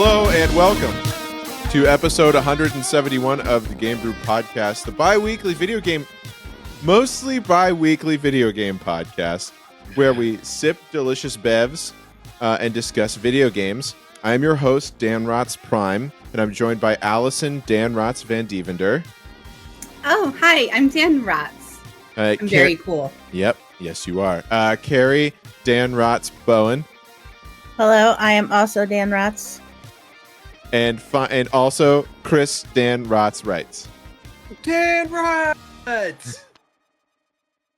Hello and welcome to episode 171 of the Game Brew podcast, the mostly bi-weekly video game podcast, where we sip delicious bevs and discuss video games. I am your host, Dan Rotz Prime, and I'm joined by Allison Dan Rotz Van Devender. Oh, hi, I'm Dan Rotz. I'm very cool. Yep, yes you are. Carrie Dan Rotz Bowen. Hello, I am also Dan Rotz. And also Chris Dan Rotz writes. Dan Rotz!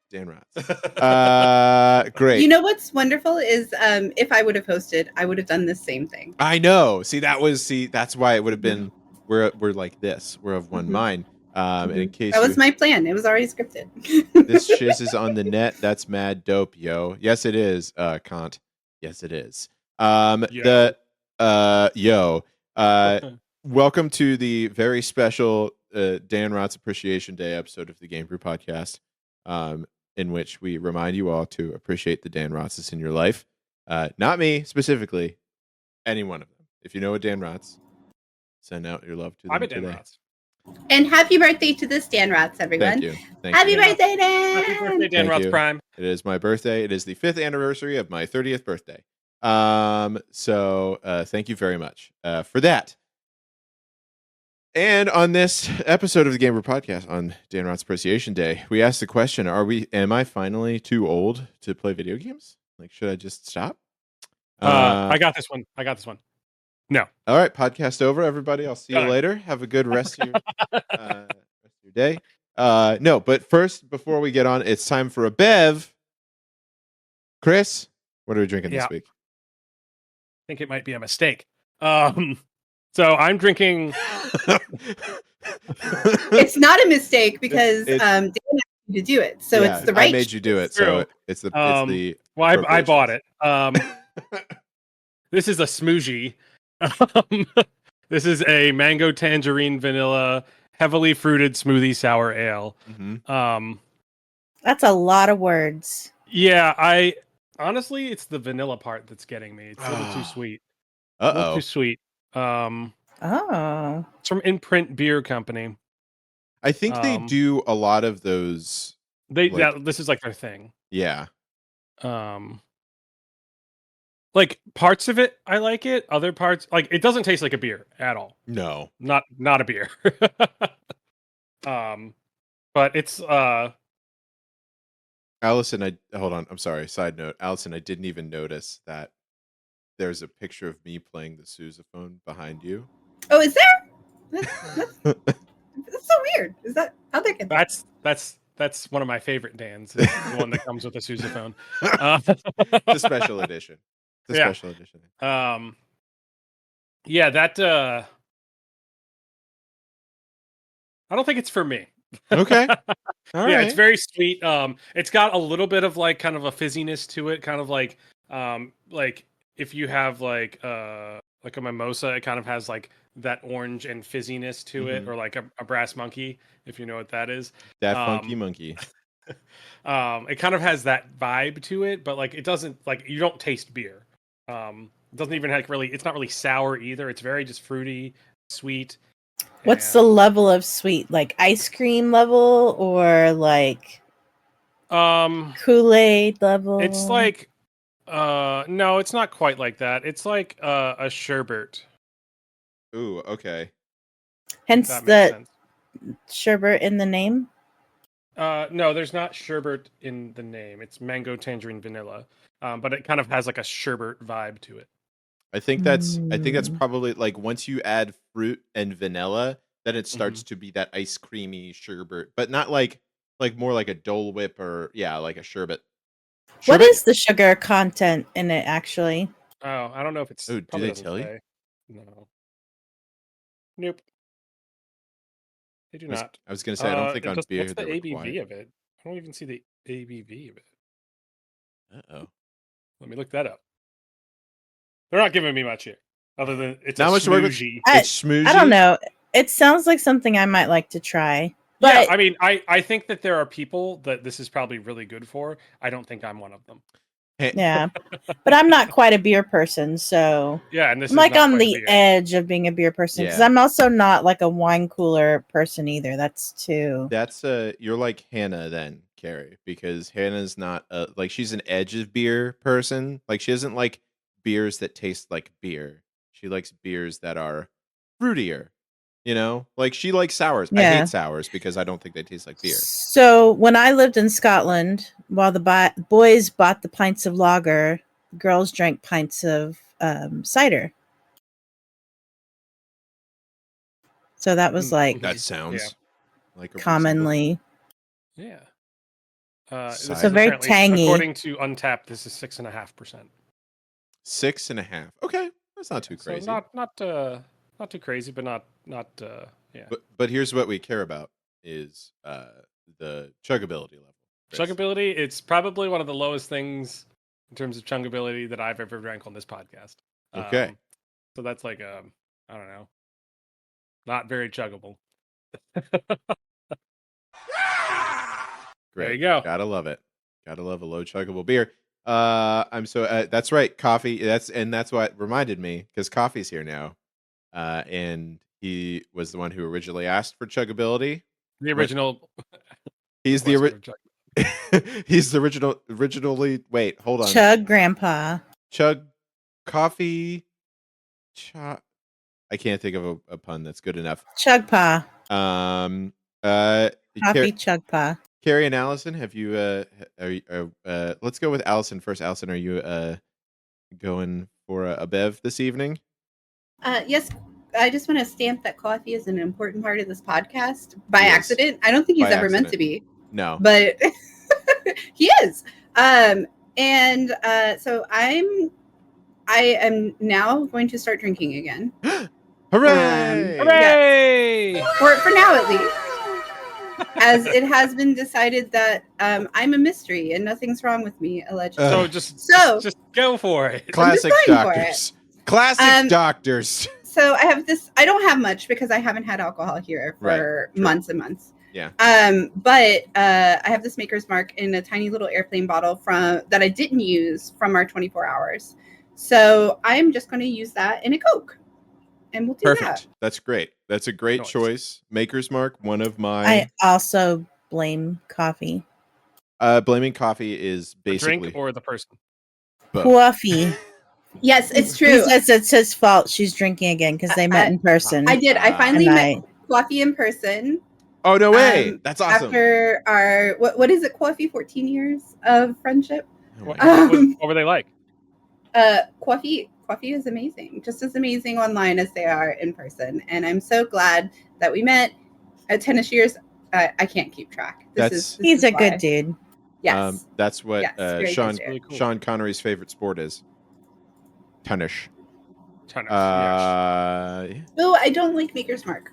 Dan Rotz. Great. You know what's wonderful is if I would have hosted, I would have done the same thing. I know. That's why it would have been. We're like this. We're of one mind. And in case that was my plan. It was already scripted. This shiz is on the net. That's mad dope, yo. Yes, it is. Kant. Yes, it is. Welcome to the very special Dan Rotz Appreciation Day episode of the Game Brew podcast, in which we remind you all to appreciate the Dan Rotzes in your life. Not me specifically, any one of them. If you know a Dan Rotz, send out your love to them. I'm a Dan Rotz. And happy birthday to this Dan Rotz, everyone. Thank you. Happy birthday, Dan! Happy birthday, Dan Rotz Prime. It is my birthday. It is the 5th anniversary of my 30th birthday. So thank you very much for that. And on this episode of the Gamer Podcast on Dan Rotz Appreciation Day, we asked the question, am I finally too old to play video games? Like, should I just stop? I got this one. No. All right, podcast over, everybody. I'll see you later. Have a good rest of your day. No, but first, before we get on, it's time for a bev. Chris, what are we drinking this week? I think it might be a mistake. So I'm drinking. It's not a mistake because Dan asked you to do it, so it's the right. I made you do it, so it's the. Well, I bought it. This is a smoothie. This is a mango tangerine vanilla heavily fruited smoothie sour ale. Mm-hmm. That's a lot of words. Yeah, honestly, it's the vanilla part that's getting me. It's a little too sweet. A little too sweet. It's from Imprint Beer Company. I think they do a lot of those. This is like their thing. Yeah. Like parts of it, I like it. Other parts, like it doesn't taste like a beer at all. No, not a beer. But it's Allison, hold on. I'm sorry. Side note, Allison, I didn't even notice that there's a picture of me playing the sousaphone behind you. Oh, is there? That's so weird. Is that how they get? That's one of my favorite Dans. The one that comes with a sousaphone. The special edition. Special edition. Yeah, that. I don't think it's for me. Okay. All right. It's very sweet. It's got a little bit of like kind of a fizziness to it, kind of like if you have like a mimosa, it kind of has like that orange and fizziness to it, or like a brass monkey, if you know what that is. That funky monkey. It kind of has that vibe to it, but like it doesn't, like you don't taste beer. It doesn't even like really. It's not really sour either. It's very just fruity, sweet. What's the level of sweet? Like ice cream level or like Kool-Aid level? It's like no, it's not quite like that. It's like a sherbet. Ooh, okay. Hence the sherbet in the name? No, there's not sherbet in the name. It's mango tangerine vanilla. But it kind of has like a sherbet vibe to it. I think that's probably like once you add fruit and vanilla, then it starts to be that ice creamy sherbet, but not like more like a Dole Whip or like a sherbet. What is the sugar content in it actually? Oh, I don't know if it's. Oh, do they tell you? No. Nope. They do not. I was going to say I don't think on beer. What's the ABV of it? I don't even see the ABV of it. Uh-oh. Let me look that up. They're not giving me much here, other than it's not much smoothie. It's smoothie. I don't know. It sounds like something I might like to try. But yeah, I mean, I think that there are people that this is probably really good for. I don't think I'm one of them. Yeah, but I'm not quite a beer person, so Yeah, and this I'm is like not on quite a the beer. edge of being a beer person because Yeah. I'm also not like a wine cooler person either. That's too. That's you're like Hannah then, Carrie, because Hannah's not like she's an edge of beer person. Like she doesn't like beers that taste like beer. She likes beers that are fruitier. You know, like she likes sours. I Yeah. hate sours because I don't think they taste like beer. So when I lived in Scotland, while the boys bought the pints of lager, the girls drank pints of cider. So that was like That sounds like a commonly. Yeah. This So is very apparently, tangy. according to Untapped, this is 6.5%. 6.5. Okay, that's not too crazy. So not too crazy, but not yeah. But here's what we care about is the chuggability level. Chris. Chuggability, it's probably one of the lowest things in terms of chuggability that I've ever drank on this podcast. Okay. So that's like I don't know, not very chuggable. Great. There you go. Gotta love it. Gotta love a low chuggable beer. I'm so that's right. Coffee. That's what reminded me because coffee's here now, and he was the one who originally asked for chuggability. The original. He's the he's the originally. Wait, hold on. Chug Grandpa. Chug coffee. I can't think of a pun that's good enough. Chug Pa. Coffee Chug Pa. Carrie and Allison, have you let's go with Allison first. Allison, are you going for a bev this evening? Yes, I just want to stamp that coffee is an important part of this podcast by accident. I don't think he's ever meant to be. No. But he is. So I am now going to start drinking again. Hooray! Hooray! Yes. For now at least. As it has been decided that I'm a mystery and nothing's wrong with me, allegedly. So just go for it. Classic doctors. Classic doctors. So I have this. I don't have much because I haven't had alcohol here for months and months. Yeah. But I have this Maker's Mark in a tiny little airplane bottle that I didn't use from our 24 hours. So I'm just going to use that in a Coke. And we'll do that. That's great. That's a great choice. Maker's Mark, one of my. I also blame coffee. Blaming coffee is basically the drink or the person. Coffee. Yes, it's true. He says it's his fault. She's drinking again because they met in person. I did. I finally met Coffee in person. Oh no way! That's awesome. After our what is it? Coffee 14 years of friendship. What were they like? Coffee is amazing, just as amazing online as they are in person. And I'm so glad that we met at tennis years. I can't keep track. He's a good dude. Yes. That's what really cool. Sean Connery's favorite sport is. Tennis. Yes. Oh, I don't like Maker's Mark.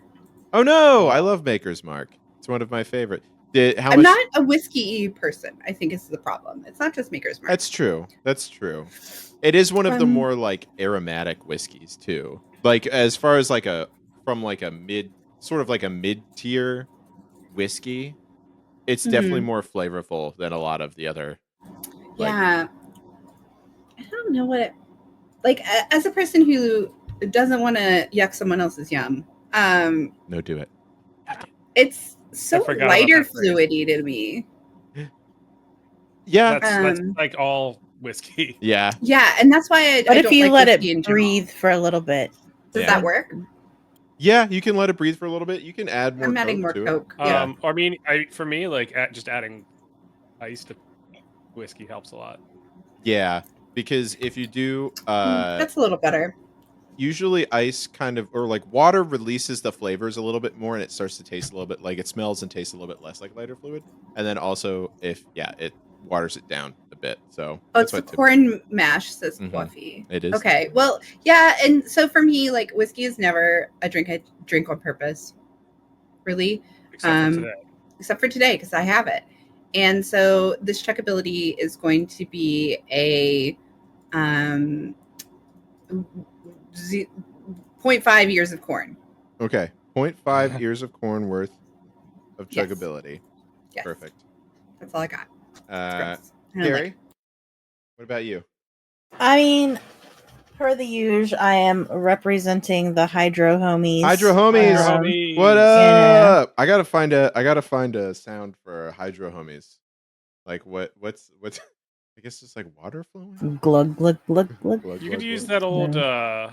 Oh no, I love Maker's Mark. It's one of my favorite. I'm not a whiskey person, I think is the problem. It's not just Maker's Mark. That's true. It is one of the more like aromatic whiskeys too. Like as far as like a mid-tier whiskey, it's definitely more flavorful than a lot of the other. Yeah. I don't know what as a person who doesn't want to yuck someone else's yum. No, do it. It's so lighter fluidy to me. Yeah. That's like all whiskey. Yeah. Yeah, and that's why But I if don't you like let it whiskey in breathe for a little bit. Does that work? Yeah, you can let it breathe for a little bit. You can add more. I'm adding more Coke. I mean, for me, like just adding ice to whiskey helps a lot. Yeah, because if you do, that's a little better. Usually, ice kind of or like water releases the flavors a little bit more, and it starts to taste a little bit like it smells and tastes a little bit less like lighter fluid. And then also, it waters it down a bit. So it's the corn mash, says coffee. It is. Okay. Well, yeah, and so for me, like whiskey is never a drink I drink on purpose. Really. Except for today, because I have it. And so this chuggability is going to be a 0.5 ears of corn. Okay. 0.5 ears of corn worth of chuggability. Yes. Perfect. That's all I got. Gary, What about you? I mean, per the usual, I am representing the Hydro Homies. Hydro Homies. Um, What know. up? I gotta find a sound for Hydro Homies. Like what's I guess it's like water flowing. Glug glug glug glug. Glug, You glug, could use glug. that old No.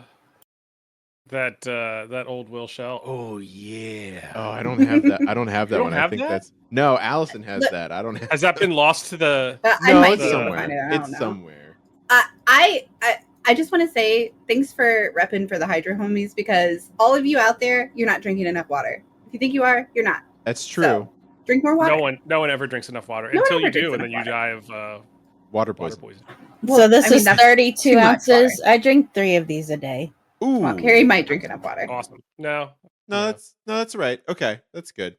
that old Will Shell. Oh yeah. Oh, I don't have that. I don't have that You one. don't I have think that? that's no. Allison has Look- that. I don't have. Has that been lost to the? I No, might it's be able to somewhere. find it. I don't It's know. somewhere. I just want to say thanks for repping for the Hydro Homies, because all of you out there, you're not drinking enough water. If you think you are, you're not. That's true. So, drink more water. No one ever drinks enough water No one until ever you drinks do, and then enough you water. die of Water water poison. poison. So this I mean, is that's 32 too much ounces. I drink 3 of these a day. Ooh. Well, Carrie might drink enough water. Awesome. No. No, that's right. Okay, that's good.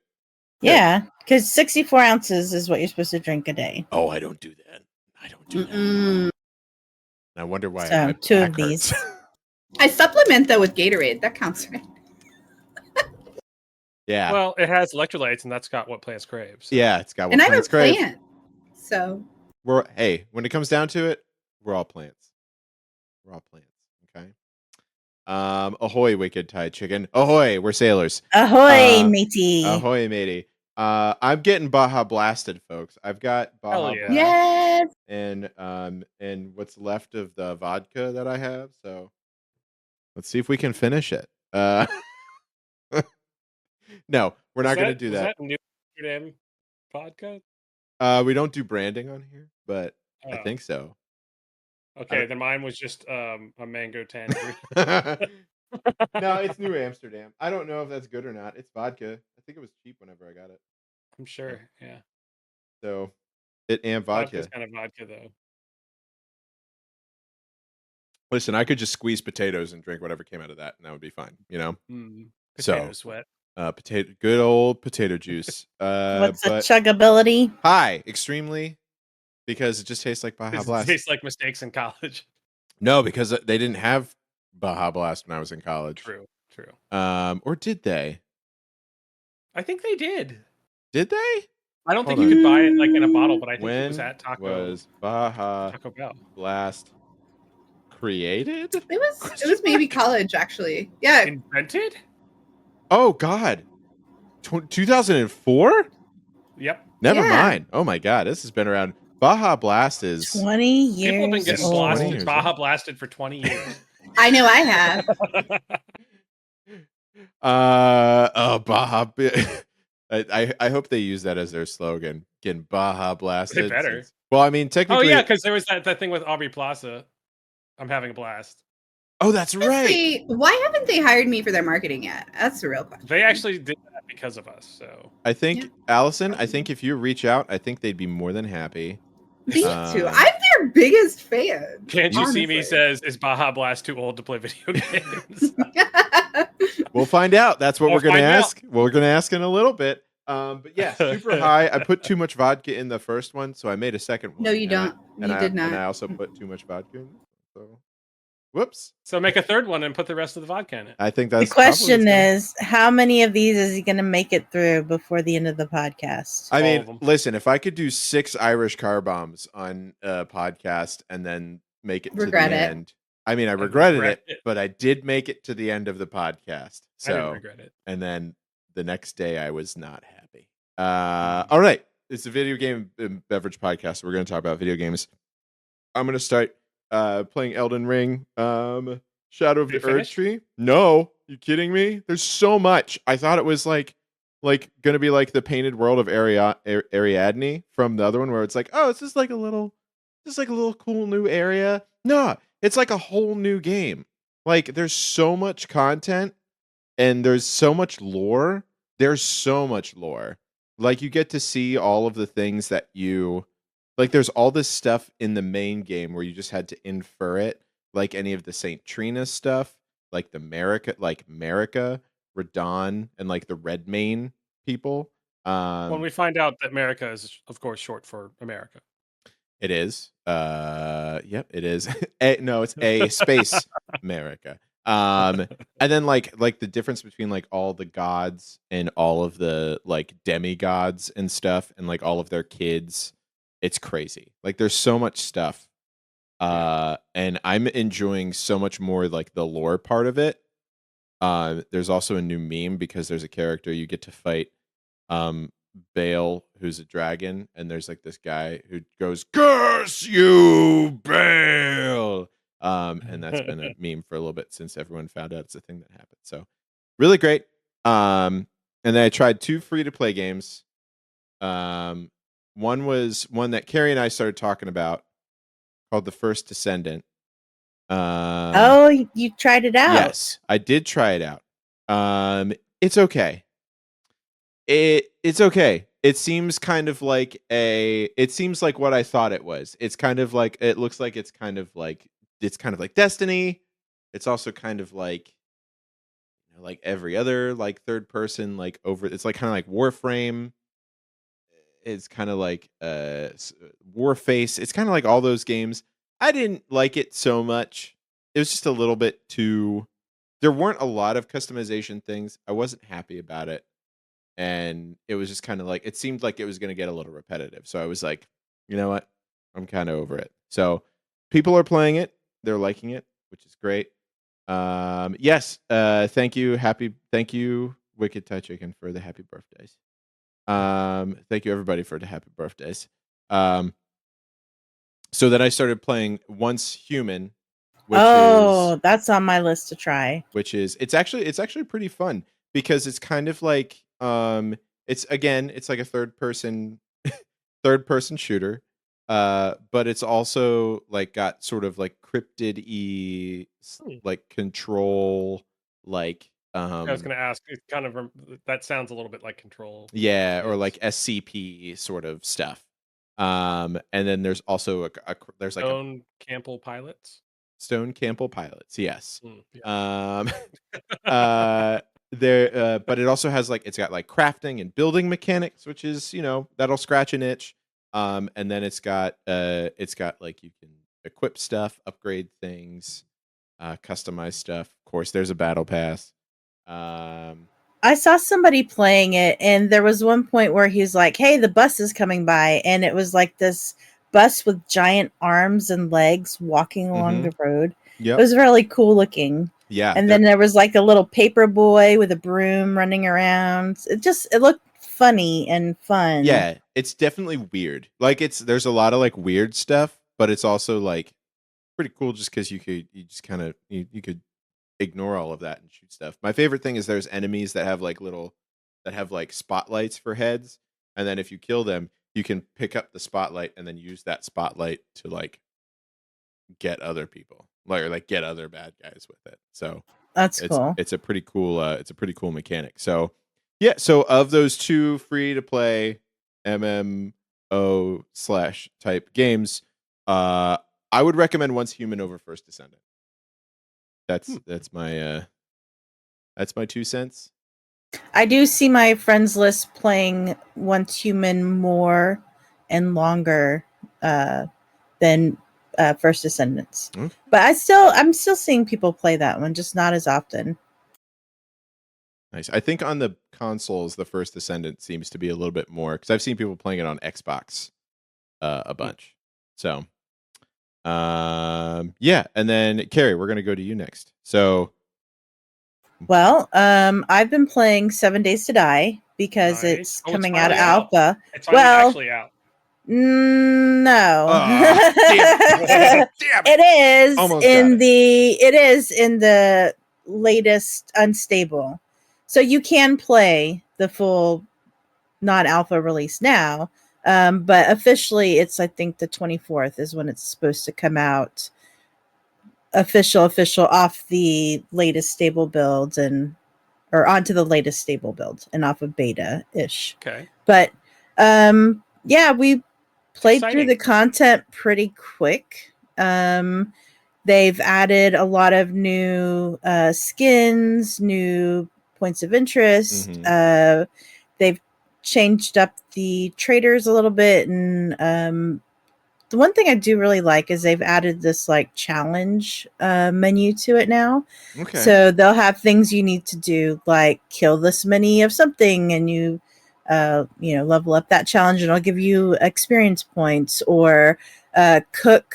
Yeah, because 64 ounces is what you're supposed to drink a day. Oh, I don't do that. I don't do that. Mm-mm. I wonder why. So, my 2 back of these. hurts. I supplement though with Gatorade. That counts, right? Yeah. Well, it has electrolytes, and that's got what plants crave. So. Yeah, it's got what And I'm a plants crave. plant, so Hey, when it comes down to it, we're all plants. We're all plants. Okay. Ahoy, wicked Thai chicken. Ahoy, we're sailors. Ahoy, matey. Ahoy, matey. I'm getting Baja Blasted, folks. I've got Baja Hell yeah. Blast yes. and what's left of the vodka that I have. So let's see if we can finish it. No, we're not going to do Is that. that New Amsterdam vodka? We don't do branding on here, but I Oh. think so. Okay, then mine was just a mango tangerine. No, it's New Amsterdam. I don't know if that's good or not. It's vodka. I think it was cheap whenever I got it. I'm sure. Yeah. So it and vodka. Vodka's kind of vodka though. Listen, I could just squeeze potatoes and drink whatever came out of that, and that would be fine. You know. Potato sweat. Good old potato juice. What's the but chuggability? high, extremely, because it just tastes like Baja Does it Blast. taste like mistakes in college? No, because they didn't have Baja Blast when I was in college. True. Or did they? I think they did. Did they? I don't think Hold you on. could buy it like in a bottle, but I think When it was at Taco Baja Bell. Blast created? It was maybe college actually. Yeah. Invented? Oh God, 2004? Yep. Never Yeah. mind. Oh my God, this has been around. Baja Blast is 20 years People have been getting old. 20 blasted, years Baja blasted for 20 years. I know I have. Baja. I hope they use that as their slogan. Getting Baja Blasted. They better. Well, I mean, technically. Oh yeah, because there was that thing with Aubrey Plaza. I'm having a blast. Oh, that's right. See, why haven't they hired me for their marketing yet? That's the real question. They actually did that because of us. So I think, Yeah. Allison, I think if you reach out, I think they'd be more than happy. Me too. I'm their biggest fan. Can't You See Me honestly. says, is Baja Blast too old to play video games? We'll find out. That's what We'll we're going to find out. ask. We're going to ask in a little bit. But yeah, super high. I put too much vodka in the first one, so I made a second one. No, you don't. You did not. And I also put too much vodka in. So, whoops. So make a third one and put the rest of the vodka in it. I think The that's question probably- is, how many of these is he going to make it through before the end of the podcast? I All mean, of them. listen, if I could do 6 Irish car bombs on a podcast and then make it Regret to the it. end. I mean, I regretted regret it, it. but I did make it to the end of the podcast. I didn't So, regret it. and then the next day I was not happy. All right. It's a video game and beverage podcast. We're going to talk about video games. I'm going to start playing Elden Ring. Shadow of Did the you Erd finish? Tree. No, you kidding me? There's so much. I thought it was like going to be like the painted world of Ariadne from the other one, where it's like, oh, it's just like a little cool new area. No, it's like a whole new game. Like, there's so much content and there's so much lore. There's so much lore. Like, you get to see all of the things that you like. There's all this stuff in the main game where you just had to infer it, like any of the Saint Trina stuff, like the Marika, Radon, and like the Redmayne people. When we find out that America is, of course, short for America. It is. Yep, it is. No, it's a space America. And then like the difference between like all the gods and all of the like demigods and stuff and like all of their kids. It's crazy. Like, there's so much stuff And I'm enjoying so much more like the lore part of it. There's also a new meme because there's a character you get to fight, Bale, who's a dragon, and there's like this guy who goes, "Curse you, Bale!" And that's been a meme for a little bit since everyone found out it's a thing that happened. So really great. And then I tried 2 free-to-play games. One was one that Carrie and I started talking about called The First Descendant. Oh, you tried it out? Yes, I did try it out. It's okay. It's okay. It seems kind of like it seems like what I thought it was. It's kind of like it looks like it's kind of like Destiny. It's also kind of like like every other like third person like over it's like kind of like Warframe. It's kind of like Warface. It's kind of like all those games. I didn't like it so much. It was just a little bit too there weren't a lot of customization things. I wasn't happy about it. And it was just kind of like it seemed like it was going to get a little repetitive. So I was like, you know what? I'm kind of over it. So people are playing it. They're liking it, which is great. Yes. Thank you, Wicked Thai Chicken, for the happy birthdays. Thank you everybody for the happy birthdays. So then I started playing Once Human, which that's on my list to try. Which is it's actually pretty fun because it's kind of like it's like a third person shooter. But it's also like got sort of like cryptid-y like control like I was going to ask. It kind of that sounds a little bit like Control. Yeah, or like SCP sort of stuff. And then there's also there's like Stone Campbell Pilots. Stone Campbell Pilots, yes. Yeah. But it also has like it's got like crafting and building mechanics, which is that'll scratch an itch. And then it's got like you can equip stuff, upgrade things, customize stuff. Of course, there's a battle pass. I saw somebody playing it, and there was one point where he's like, "Hey, the bus is coming by," and it was like this bus with giant arms and legs walking along the road. Yep. It was really cool looking. Yeah. And then there was like a little paper boy with a broom running around. It looked funny and fun. Yeah, it's definitely weird. Like there's a lot of like weird stuff, but it's also like pretty cool just because you could ignore all of that and shoot stuff. My favorite thing is there's enemies that have like spotlights for heads, and then if you kill them, you can pick up the spotlight and then use that spotlight to like get other people, like get other bad guys with it. So that's cool. It's a pretty cool mechanic. So yeah, so of those 2 free to play MMO / type games, I would recommend Once Human over First Descendant. That's my 2 cents. I do see my friends list playing Once Human more and longer than First Descendants. Okay. But I'm still seeing people play that one, just not as often. Nice. I think on the consoles, the First Descendant seems to be a little bit more because I've seen people playing it on Xbox a bunch. So, yeah. And then Carrie, we're gonna go to you next. So, well, I've been playing 7 Days to Die because it's coming out of alpha. It's actually out. No. Damn it is Almost it is in the latest unstable. So you can play the full non-alpha release now. But officially it's I think the 24th is when it's supposed to come out. Official off the latest stable builds or onto the latest stable build and off of beta-ish. Okay. But yeah, we played through the content pretty quick. They've added a lot of new skins, new points of interest. They've changed up the traders a little bit, and the one thing I do really like is they've added this like challenge menu to it now. Okay. So they'll have things you need to do, like kill this many of something, and you level up that challenge, and I'll give you experience points, or cook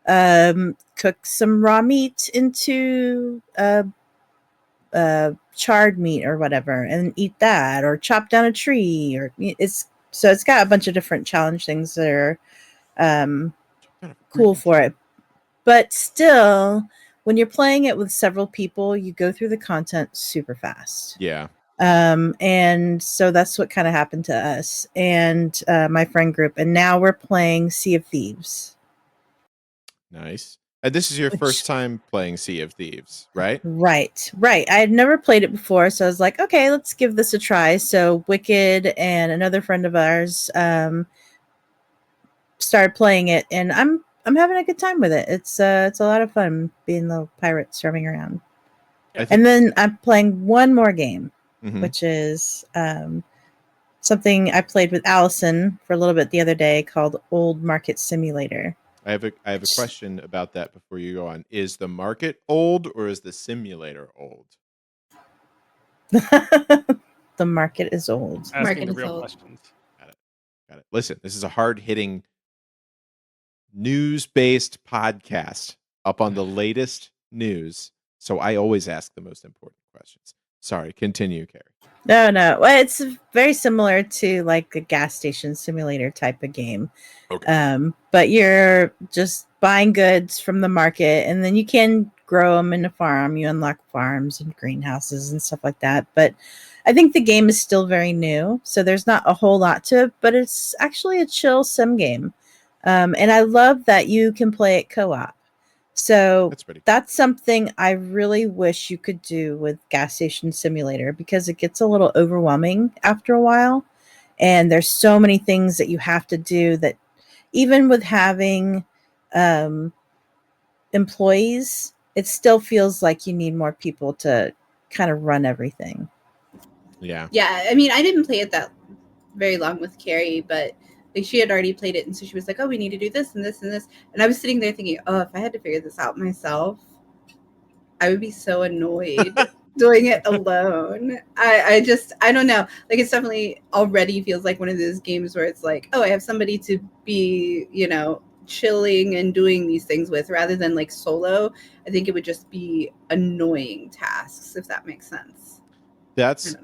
Cook some raw meat into charred meat or whatever and eat that, or chop down a tree, or it's got a bunch of different challenge things that are cool for it. But still, when you're playing it with several people, you go through the content super fast. Yeah. And so that's what kind of happened to us and my friend group. And now we're playing Sea of Thieves. Nice. And this is your first time playing Sea of Thieves, right? Right. I had never played it before, so I was like, okay, let's give this a try. So Wicked and another friend of ours started playing it, and I'm having a good time with it. It's a lot of fun being the pirate roaming around. And then I'm playing one more game, which is something I played with Allison for a little bit the other day called Old Market Simulator. I have a question about that before you go on. Is the market old or is the simulator old? The market is old. Asking the real questions. Got it. Listen, this is a hard-hitting news-based podcast up on the latest news. So I always ask the most important questions. Sorry, continue, Carrie. No. Well, it's very similar to like a gas station simulator type of game. Okay. But you're just buying goods from the market, and then you can grow them in a farm. You unlock farms and greenhouses and stuff like that. But I think the game is still very new, so there's not a whole lot to it, but it's actually a chill sim game. And I love that you can play it co-op. So that's something I really wish you could do with Gas Station Simulator, because it gets a little overwhelming after a while. And there's so many things that you have to do that even with having employees, it still feels like you need more people to kind of run everything. Yeah. Yeah. I mean, I didn't play it that very long with Carrie, but like she had already played it, and so she was like, oh, we need to do this and this and this. And I was sitting there thinking, oh, if I had to figure this out myself, I would be so annoyed doing it alone. I don't know. Like, it's definitely already feels like one of those games where it's like, oh, I have somebody to be, chilling and doing these things with, rather than like solo. I think it would just be annoying tasks, if that makes sense. That's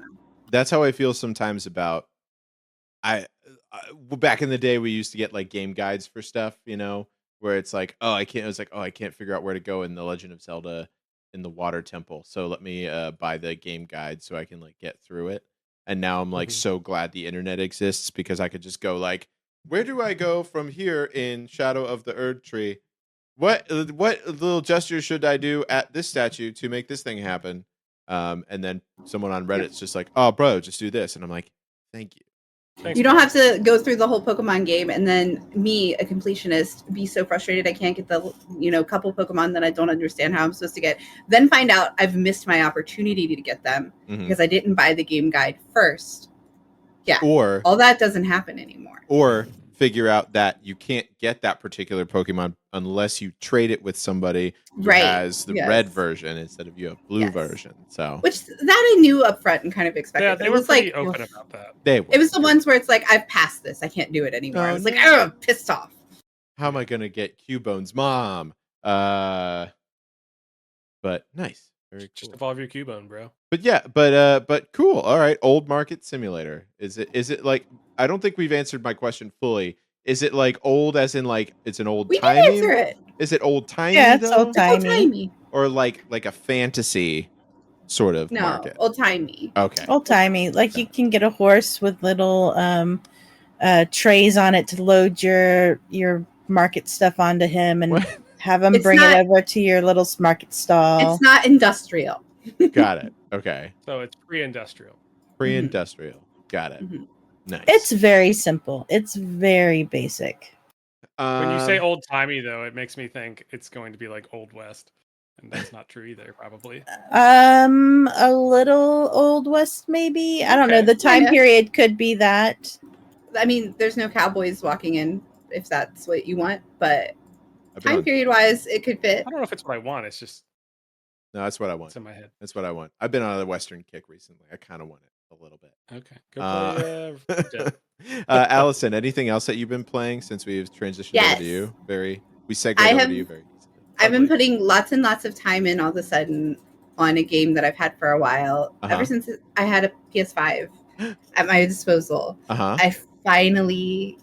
how I feel sometimes about back in the day, we used to get like game guides for stuff, where it's like, I can't figure out where to go in the Legend of Zelda in the Water Temple. So let me buy the game guide so I can like get through it. And now I'm like so glad the internet exists, because I could just go like, where do I go from here in Shadow of the Erd Tree? What little gesture should I do at this statue to make this thing happen? And then someone on Reddit's just like, oh, bro, just do this. And I'm like, thank you. Thanks, you don't have to go through the whole Pokemon game and then me, a completionist, be so frustrated I can't get the couple Pokemon that I don't understand how I'm supposed to get. Then find out I've missed my opportunity to get them because I didn't buy the game guide first. Yeah. Or all that doesn't happen anymore. Or figure out that you can't get that particular Pokemon unless you trade it with somebody who has the red version instead of you have blue version. So, which that I knew up front and kind of expected. Yeah, they were pretty open about that. It was the ones where it's like, I've passed this, I can't do it anymore. I was like, oh, pissed off. How am I gonna get Cubone's mom? But nice. Very cool. Just evolve your Cubone, bro. But yeah, but cool. All right, Old Market Simulator. Is it like, I don't think we've answered my question fully. Is it like old as in like it's an old timey? We did answer it. Is it old timey? Yeah, it's old timey. Or like a fantasy sort of market? Old timey. Okay. Old timey. Like you can get a horse with little trays on it to load your market stuff onto him and have him bring it over to your little market stall. It's not industrial. Got it. Okay. So it's pre-industrial. Pre-industrial. Got it. Nice. It's very simple. It's very basic. When you say old timey, though, it makes me think it's going to be like Old West, and that's not true either, probably. A little Old West, maybe. I don't know. The time period could be that. I mean, there's no cowboys walking in, if that's what you want, but time period wise, it could fit. I don't know if it's what I want. It's just no, that's what I want. It's in my head. That's what I want. I've been on a Western kick recently. I kind of want it a little bit. Okay. Go Allison, anything else that you've been playing since we've transitioned over to you? Very we segued over to you very easily. I've been putting lots and lots of time in all of a sudden on a game that I've had for a while. Ever since I had a PS5 at my disposal, I finally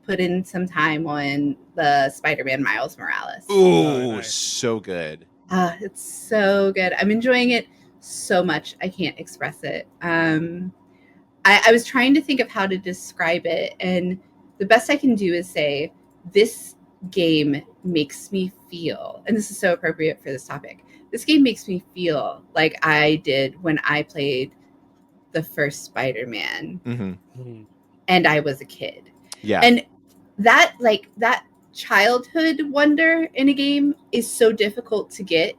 put in some time on the Spider-Man Miles Morales. Ooh, nice. So good. It's so good. I'm enjoying it so much. I can't express it. I was trying to think of how to describe it, and the best I can do is say this game makes me feel, and this is so appropriate for this topic, this game makes me feel like I did when I played the first Spider-Man and I was a kid. Yeah. And that childhood wonder in a game is so difficult to get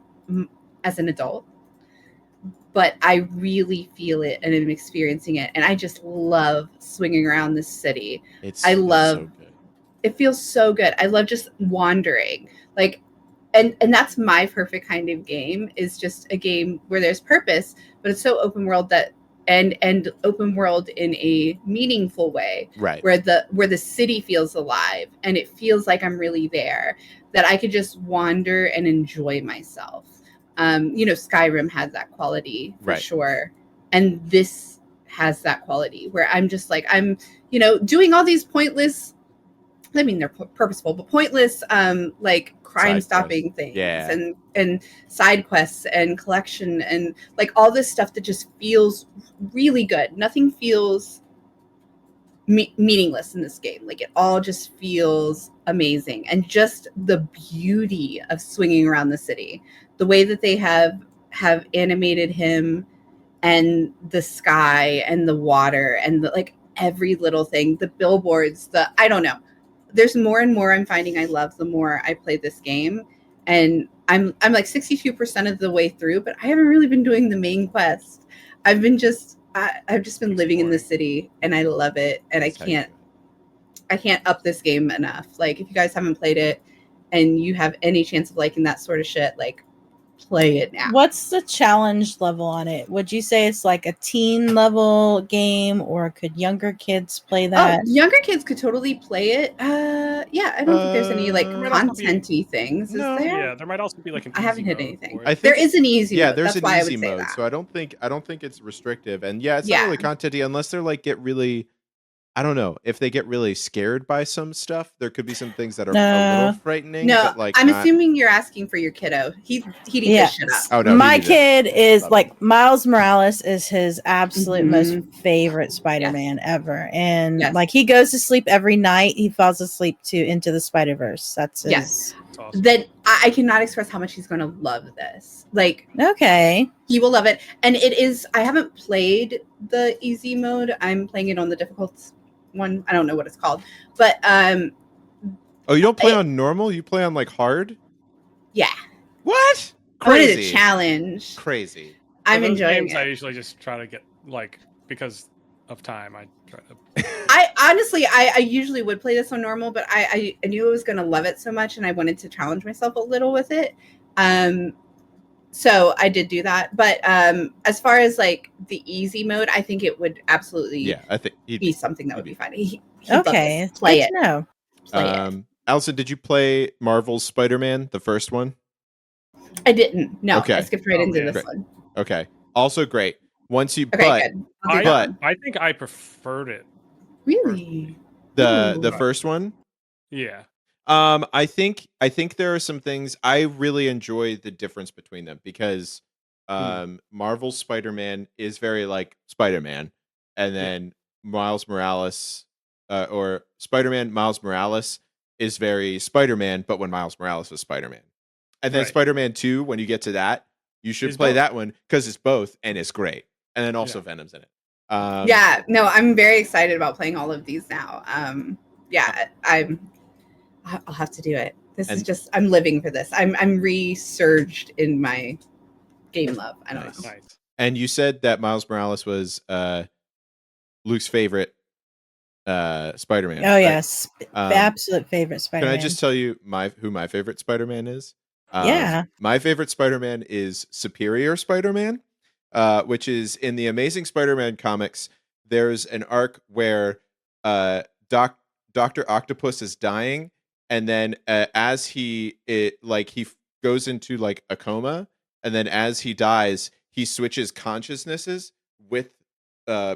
as an adult. But I really feel it and I'm experiencing it. And I just love swinging around this city. It feels so good. I love just wandering. And that's my perfect kind of game, is just a game where there's purpose, but it's so open world and open world in a meaningful way. Right. Where the city feels alive and it feels like I'm really there, that I could just wander and enjoy myself. Skyrim has that quality for sure. And this has that quality where I'm just like, I'm, doing all these pointless, I mean, they're purposeful, but pointless, crime stopping things and side quests and collection and all this stuff that just feels really good. Nothing feels meaningless in this game. It all just feels amazing. And just the beauty of swinging around the city, the way that they have animated him and the sky and the water and every little thing, the billboards, I don't know. There's more and more I'm finding I love the more I play this game. And I'm 62% of the way through, but I haven't really been doing the main quest. I've just been living in the city and I love it. And I can't up this game enough. If you guys haven't played it and you have any chance of liking that sort of shit, play it now. What's the challenge level on it? Would you say it's like a teen level game, or could younger kids play that? Younger kids could totally play it. Yeah, I don't think there's any content-y things. No, is there? Yeah, there might also be an easy I haven't hit mode anything. I think there is an easy mode. Yeah, there's That's an why easy mode. So I don't think it's restrictive. And it's not really content-y unless they're get really, I don't know, if they get really scared by some stuff, there could be some things that are a little frightening. No, but I'm assuming you're asking for your kiddo. He'd eat this shit up. Oh, no, my kid is Miles Morales is his absolute most favorite Spider-Man ever. And he goes to sleep every night. He falls asleep to Into the Spider-Verse. That's his. Yes. Awesome. That I cannot express how much he's going to love this. Okay. He will love it. And it is, I haven't played the easy mode. I'm playing it on the difficult one. I don't know what it's called, but oh, you don't play on normal? You play on hard? Yeah. What? Crazy. I wanted a challenge. Crazy. I'm enjoying games it. I usually just try to get because of time. I try to. I honestly, I usually would play this on normal, but I knew I was going to love it so much, and I wanted to challenge myself a little with it. So I did do that. But as far as the easy mode, I think it would absolutely I think be something that would be fun. Okay. Play it. No. Play it. Allison, did you play Marvel's Spider-Man, the first one? I didn't. No, okay. I skipped right into this one. Okay. Also great. Once you good. I think I preferred it. Really? The first one? Yeah. I think there are some things I really enjoy the difference between them, because Marvel's Spider-Man is very Spider-Man, and then Miles Morales or Spider-Man Miles Morales is very Spider-Man, but when Miles Morales was Spider-Man. And then Spider-Man 2, when you get to that, you should play that one because it's both and it's great. And then also Venom's in it. No, I'm very excited about playing all of these now. I'll have to do it. This is just, I'm living for this. I'm resurged in my game love. I don't know. Nice. And you said that Miles Morales was Luke's favorite Spider-Man. Oh, right? Yes. Absolute favorite Spider-Man. Can I just tell you who my favorite Spider-Man is? Yeah. My favorite Spider-Man is Superior Spider-Man, which is in the Amazing Spider-Man comics. There's an arc where Dr. Octopus is dying, and then as he goes into like a coma, and then as he dies, he switches consciousnesses with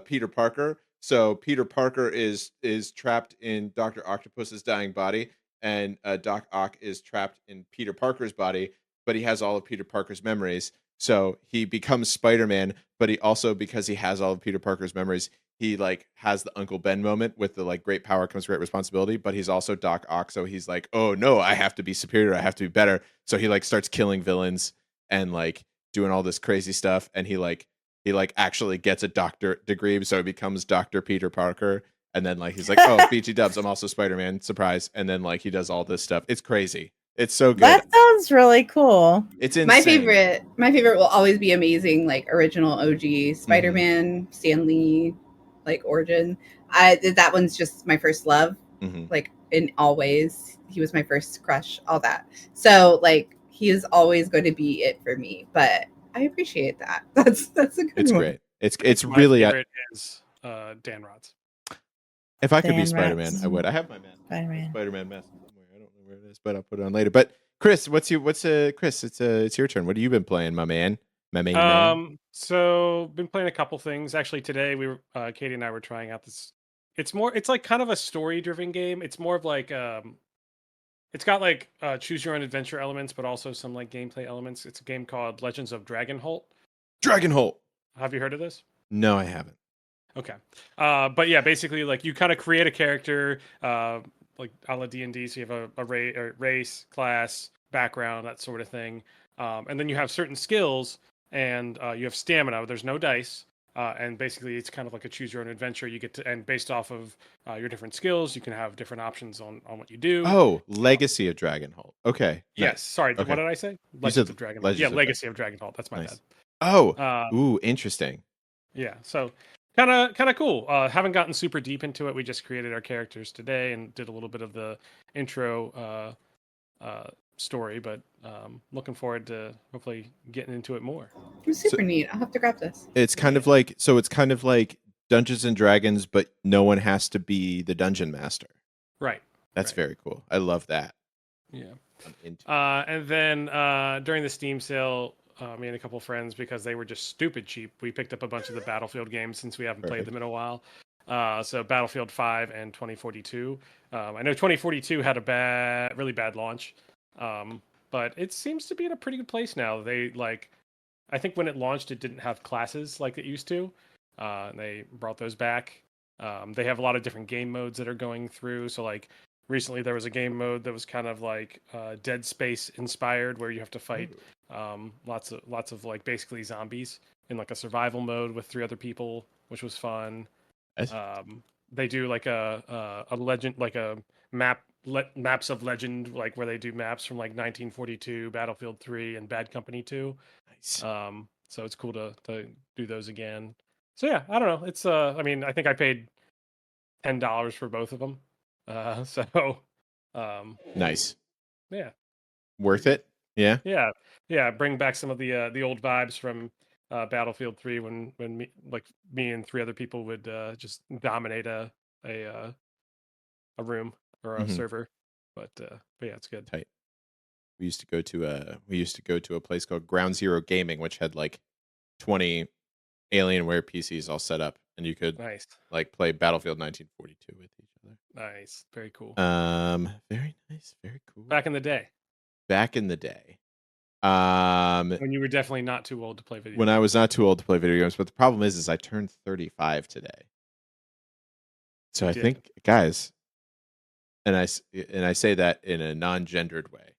Peter Parker. So Peter Parker is trapped in Dr. Octopus's dying body, and Doc Ock is trapped in Peter Parker's body, but he has all of Peter Parker's memories. So he becomes Spider-Man, but he also, because he has all of Peter Parker's memories, he like has the Uncle Ben moment with the like great power comes great responsibility, but he's also Doc Ock, so he's like, oh no, I have to be superior, I have to be better. So he like starts killing villains and like doing all this crazy stuff, and he actually gets a doctorate degree, so he becomes Dr. Peter Parker. And then like he's like, oh, BT dubs, I'm also Spider-Man, surprise. And then like he does all this stuff. It's crazy. It's so good. That sounds really cool. It's insane. My favorite will always be Amazing, like original OG Spider-Man, Stan Lee, like origin. That one's just my first love. Like in all ways, he was my first crush, all that. So like he is always going to be it for me. But I appreciate that. That's a good It's one. Great. It's my really favorite is Dan Rotz. If I could Dan be Spider-Man, Rotz. I would. I have my mask. Spider-Man. Spider-Man mask somewhere. I don't know where it is, but I'll put it on later. But Chris, Chris, it's your turn. What have you been playing, my man? So been playing a couple things. Actually, today we were Katie and I were trying out this. It's like kind of a story-driven game. It's more of like it's got like choose your own adventure elements, but also some like gameplay elements. It's a game called Legends of Dragonholt. Dragonholt. Have you heard of this? No, I haven't. Okay. But yeah, basically like you kind of create a character like a la D&D, so you have a race, class, background, that sort of thing. And then you have certain skills, and you have stamina. There's no dice. And basically it's kind of like a choose your own adventure. You get to, and based off of your different skills, you can have different options on what you do. Oh, Legacy of Dragonholt. Okay. Yes. Nice. Sorry. Okay. What did I say? Legends of Dragonholt. Legends Yeah, of Legacy of Dragonholt. That's my bad. Oh. Ooh, interesting. Yeah. So kind of cool. Haven't gotten super deep into it. We just created our characters today and did a little bit of the intro story, but looking forward to hopefully getting into it more. It's super neat. I'll have to grab this. It's kind of like Dungeons and Dragons, but no one has to be the dungeon master. Right. That's very cool. I love that. Yeah. And then during the Steam sale, me and a couple friends, because they were just stupid cheap, we picked up a bunch of the Battlefield games since we haven't played them in a while. So Battlefield 5 and 2042. I know 2042 had a really bad launch, but it seems to be in a pretty good place now. I think when it launched, it didn't have classes like it used to. And they brought those back. They have a lot of different game modes that are going through. So like recently there was a game mode that was kind of like Dead Space inspired, where you have to fight lots of like basically zombies in like a survival mode with 3 other people, which was fun. They do like a legend, like a maps of legend, like where they do maps from like 1942, Battlefield 3, and Bad Company 2. Nice. So it's cool to do those again. So yeah, I don't know. It's I mean, I think I paid $10 for both of them. So nice. Yeah. Worth it. Yeah. Yeah. Bring back some of the old vibes from Battlefield 3 when me and 3 other people would just dominate a room or a server. But yeah, it's good. Tight. We used to go to a place called Ground Zero Gaming, which had like 20 Alienware PCs all set up, and you could like play Battlefield 1942 with each other. Nice. Very cool. Very nice. Very cool. Back in the day. When you were definitely not too old to play video games. When I was not too old to play video games, but the problem is I turned 35 today. So I think, guys, and I say that in a non-gendered way.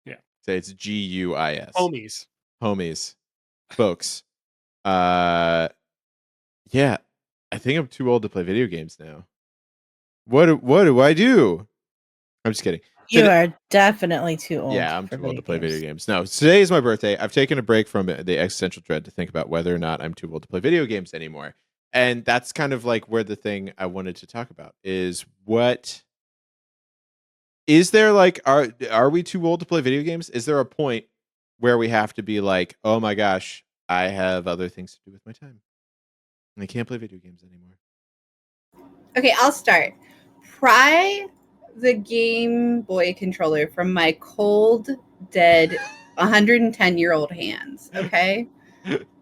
Yeah. Say it's GUIS. Homies. Folks. Yeah, I think I'm too old to play video games now. What do I do? I'm just kidding. You are definitely too old. Yeah, I'm too old to play video games. No, today is my birthday. I've taken a break from the existential dread to think about whether or not I'm too old to play video games anymore. And that's kind of like where the thing I wanted to talk about is there like, are we too old to play video games? Is there a point where we have to be like, oh my gosh, I have other things to do with my time, and I can't play video games anymore? Okay, I'll start. the Game Boy controller from my cold, dead, 110-year-old hands. Okay,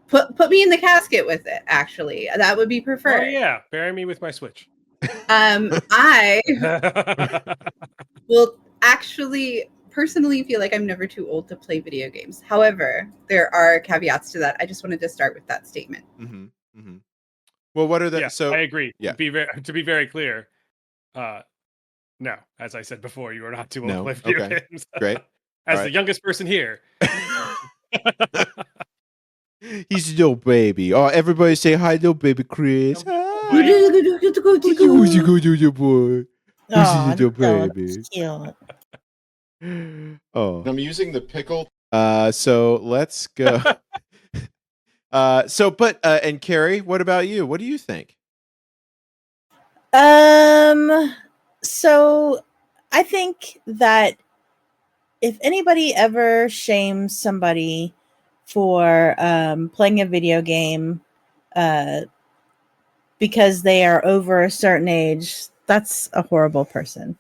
put me in the casket with it. Actually, that would be preferred. Oh yeah, bury me with my Switch. I will actually personally feel like I'm never too old to play video games. However, there are caveats to that. I just wanted to start with that statement. Mm-hmm. Mm-hmm. Well, what are the? Yeah, so I agree. Yeah. To be very clear, no, as I said before, you are not too old to No. play video Okay. games. Great. As All the right. youngest person here. He's a little baby. Oh, everybody say hi, little baby Chris. Boy. Who's you go to your boy? Who's your little baby? Cute. Oh, I'm using the pickle. So let's go. And Carrie, what about you? What do you think? So I think that if anybody ever shames somebody for playing a video game because they are over a certain age, that's a horrible person.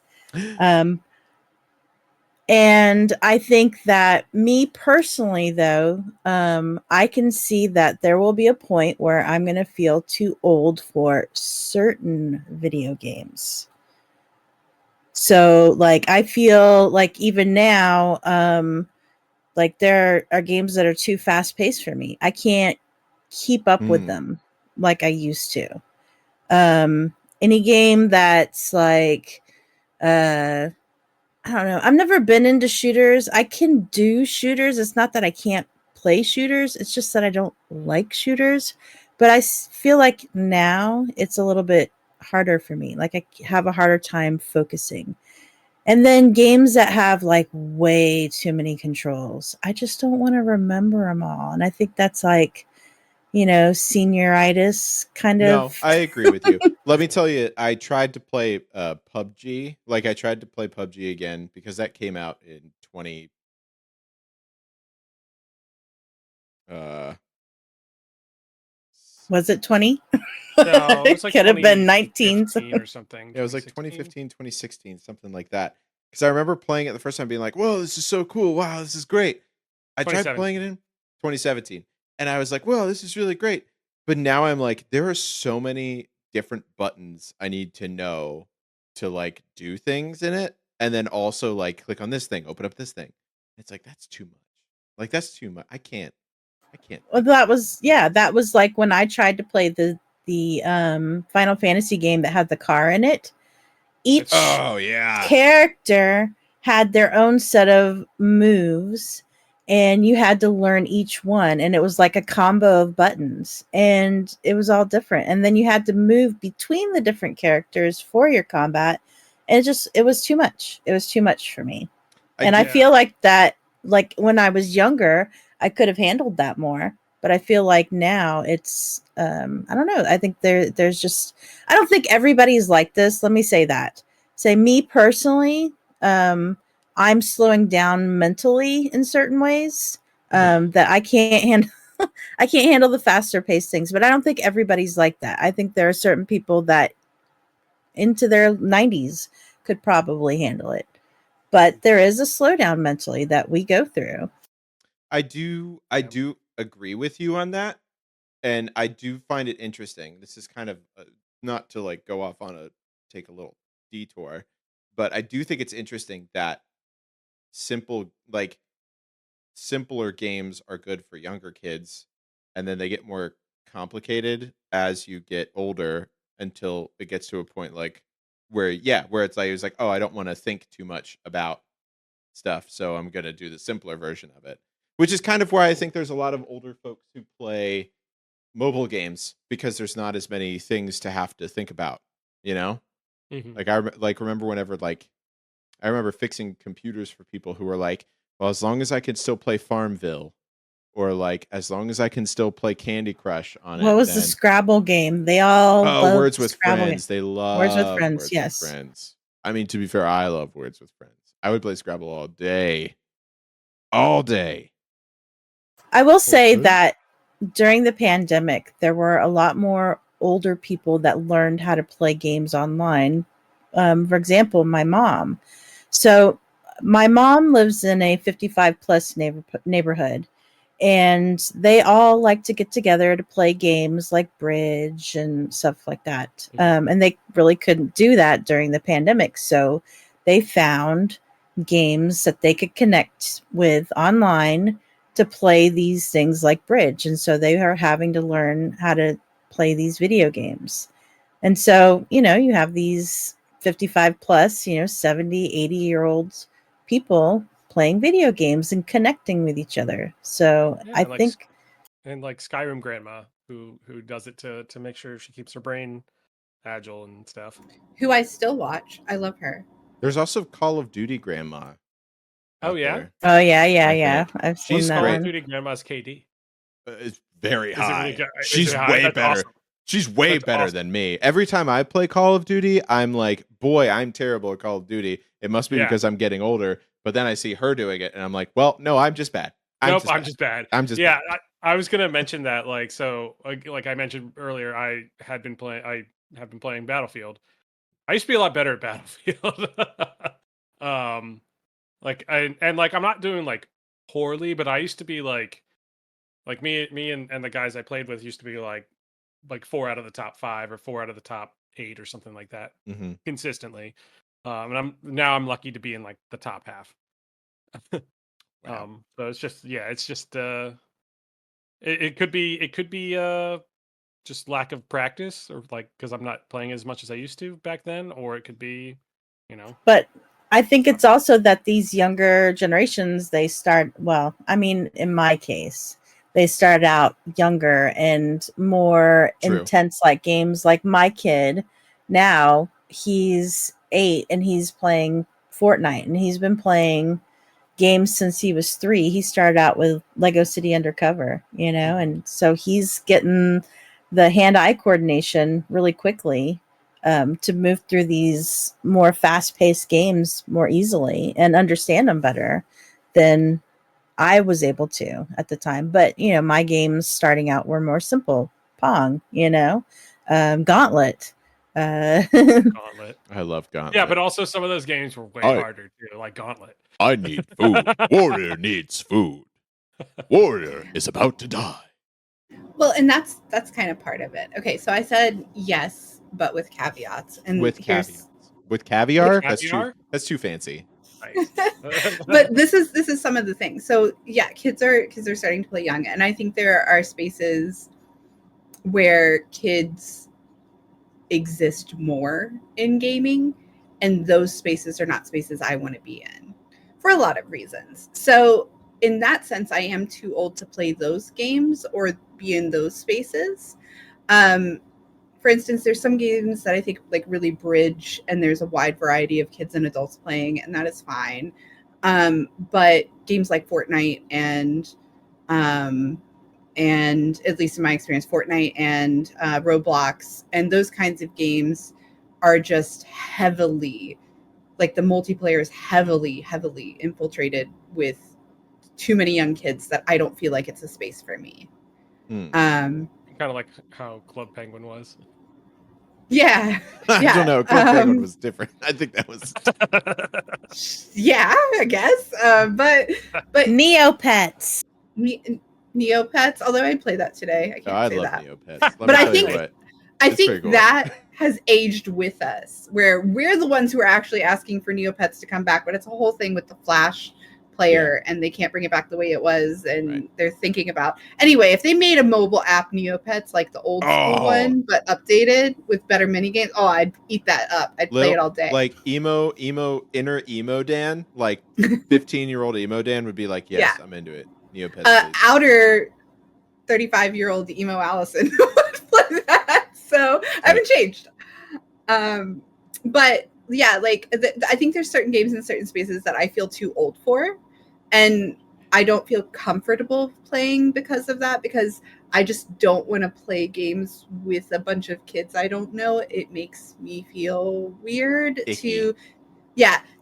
And I think that me personally, though, I can see that there will be a point where I'm going to feel too old for certain video games. So, like, I feel like even now, like there are games that are too fast paced for me. I can't keep up with them like I used to. Any game that's like, I don't know. I've never been into shooters. I can do shooters. It's not that I can't play shooters. It's just that I don't like shooters. But I feel like now it's a little bit harder for me. Like I have a harder time focusing. And then games that have like way too many controls. I just don't want to remember them all. And I think that's like, senioritis kind of. No, I agree with you. Let me tell you, I tried to play PUBG. Like I tried to play PUBG again because that came out in 20 Was it 20? No, it was like could have been 19 or something. Yeah, it was like 2015, 2016, something like that. Because I remember playing it the first time being like, whoa, this is so cool. Wow, this is great. I tried playing it in 2017 and I was like, whoa, this is really great. But now I'm like, there are so many different buttons I need to know to like do things in it. And then also like click on this thing, open up this thing. It's like, that's too much. Like, that's too much. I can't. Well, that was like when I tried to play the Final Fantasy game that had the car in it. Each character had their own set of moves and you had to learn each one, and it was like a combo of buttons and it was all different, and then you had to move between the different characters for your combat, and it was too much. It was too much for me. I feel like that, like when I was younger, I could have handled that more, but I feel like now it's I don't know. I think there's just, I don't think everybody's like this. Let me say that. Say me personally, I'm slowing down mentally in certain ways that I can't handle. I can't handle the faster paced things, but I don't think everybody's like that. I think there are certain people that into their 90s could probably handle it. But there is a slowdown mentally that we go through. I do agree with you on that, and I do find it interesting. This is kind of not to like go off on take a little detour, but I do think it's interesting that simpler games are good for younger kids, and then they get more complicated as you get older until it gets to a point like where it's like, oh, I don't want to think too much about stuff, so I'm gonna do the simpler version of it. Which is kind of why I think there's a lot of older folks who play mobile games, because there's not as many things to have to think about, you know? Mm-hmm. Like I remember whenever I remember fixing computers for people who were like, well, as long as I can still play Farmville, or like as long as I can still play Candy Crush on it. What was the Scrabble game? They all Words with Friends. They love Words with Friends. Yes. Friends. I mean, to be fair, I love Words with Friends. I would play Scrabble all day. All day. I will say that during the pandemic, there were a lot more older people that learned how to play games online For example, my mom. So my mom lives in a 55 plus neighborhood, and they all like to get together to play games like bridge and stuff like that. And they really couldn't do that during the pandemic. So they found games that they could connect with online to play these things like bridge. And so they are having to learn how to play these video games. And so, you have these 55 plus, 70, 80-year-olds people playing video games and connecting with each other. So I think, and like Skyrim grandma who does it to make sure she keeps her brain agile and stuff. Who I still watch. I love her. There's also Call of Duty grandma. Oh yeah. There. Oh yeah. I've seen that. Call of Duty grandma's KD. It's very high. Really She's way better. Awesome. She's way better than me. Every time I play Call of Duty, I'm like, boy, I'm terrible at Call of Duty. It must be because I'm getting older. But then I see her doing it, and I'm like, well, no, I'm just bad. I'm just bad. Bad. I was gonna mention that, like I mentioned earlier, I have been playing Battlefield. I used to be a lot better at Battlefield. I'm not doing like poorly, but I used to be like me and the guys I played with used to be like 4 out of the top 5 or 4 out of the top 8 or something like that consistently. And I'm lucky to be in like the top half. Wow. So it's just it could be just lack of practice, or like because I'm not playing as much as I used to back then, or it could be, But I think it's also that these younger generations, they start, well, I mean, in my case, they start out younger and more intense, like games. Like my kid now, he's 8 and he's playing Fortnite, and he's been playing games since he was 3. He started out with Lego City Undercover, and so he's getting the hand-eye coordination really quickly to move through these more fast-paced games more easily and understand them better than I was able to at the time. But, my games starting out were more simple. Pong, Gauntlet. Gauntlet. I love Gauntlet. Yeah, but also some of those games were way harder too, like Gauntlet. I need food. Warrior needs food. Warrior is about to die. Well, and that's kind of part of it. Okay, so I said yes, but with caveats. And with caveats. With caviar? That's too fancy. Nice. But this is some of the things. So yeah, kids are starting to play young, and I think there are spaces where kids exist more in gaming, and those spaces are not spaces I want to be in for a lot of reasons. So in that sense, I am too old to play those games or be in those spaces. For instance, there's some games that I think like really bridge, and there's a wide variety of kids and adults playing, and that is fine. But games like Fortnite and at least in my experience, Fortnite and Roblox and those kinds of games are just heavily, like the multiplayer is heavily infiltrated with too many young kids that I don't feel like it's a space for me. Kind of like how Club Penguin was. Yeah. I don't know. Club Penguin was different. I think that was. Yeah, I guess. But Neopets. Neopets. Although I'd play that today, I can't say that. Neopets. But I think cool. That has aged with us, where we're the ones who are actually asking for Neopets to come back. But it's a whole thing with the Flash player, and they can't bring it back the way it was, and they're thinking about anyway. If they made a mobile app Neopets like the old school one, but updated with better mini games, I'd eat that up. I'd play it all day. Like inner emo Dan, like 15-year-old emo Dan would be like, yes, I'm into it. Neopets. Outer 35-year-old emo Allison would play that. So I haven't changed. But yeah, like I think there's certain games in certain spaces that I feel too old for, and I don't feel comfortable playing because of that, because I just don't want to play games with a bunch of kids I don't know. It makes me feel weird to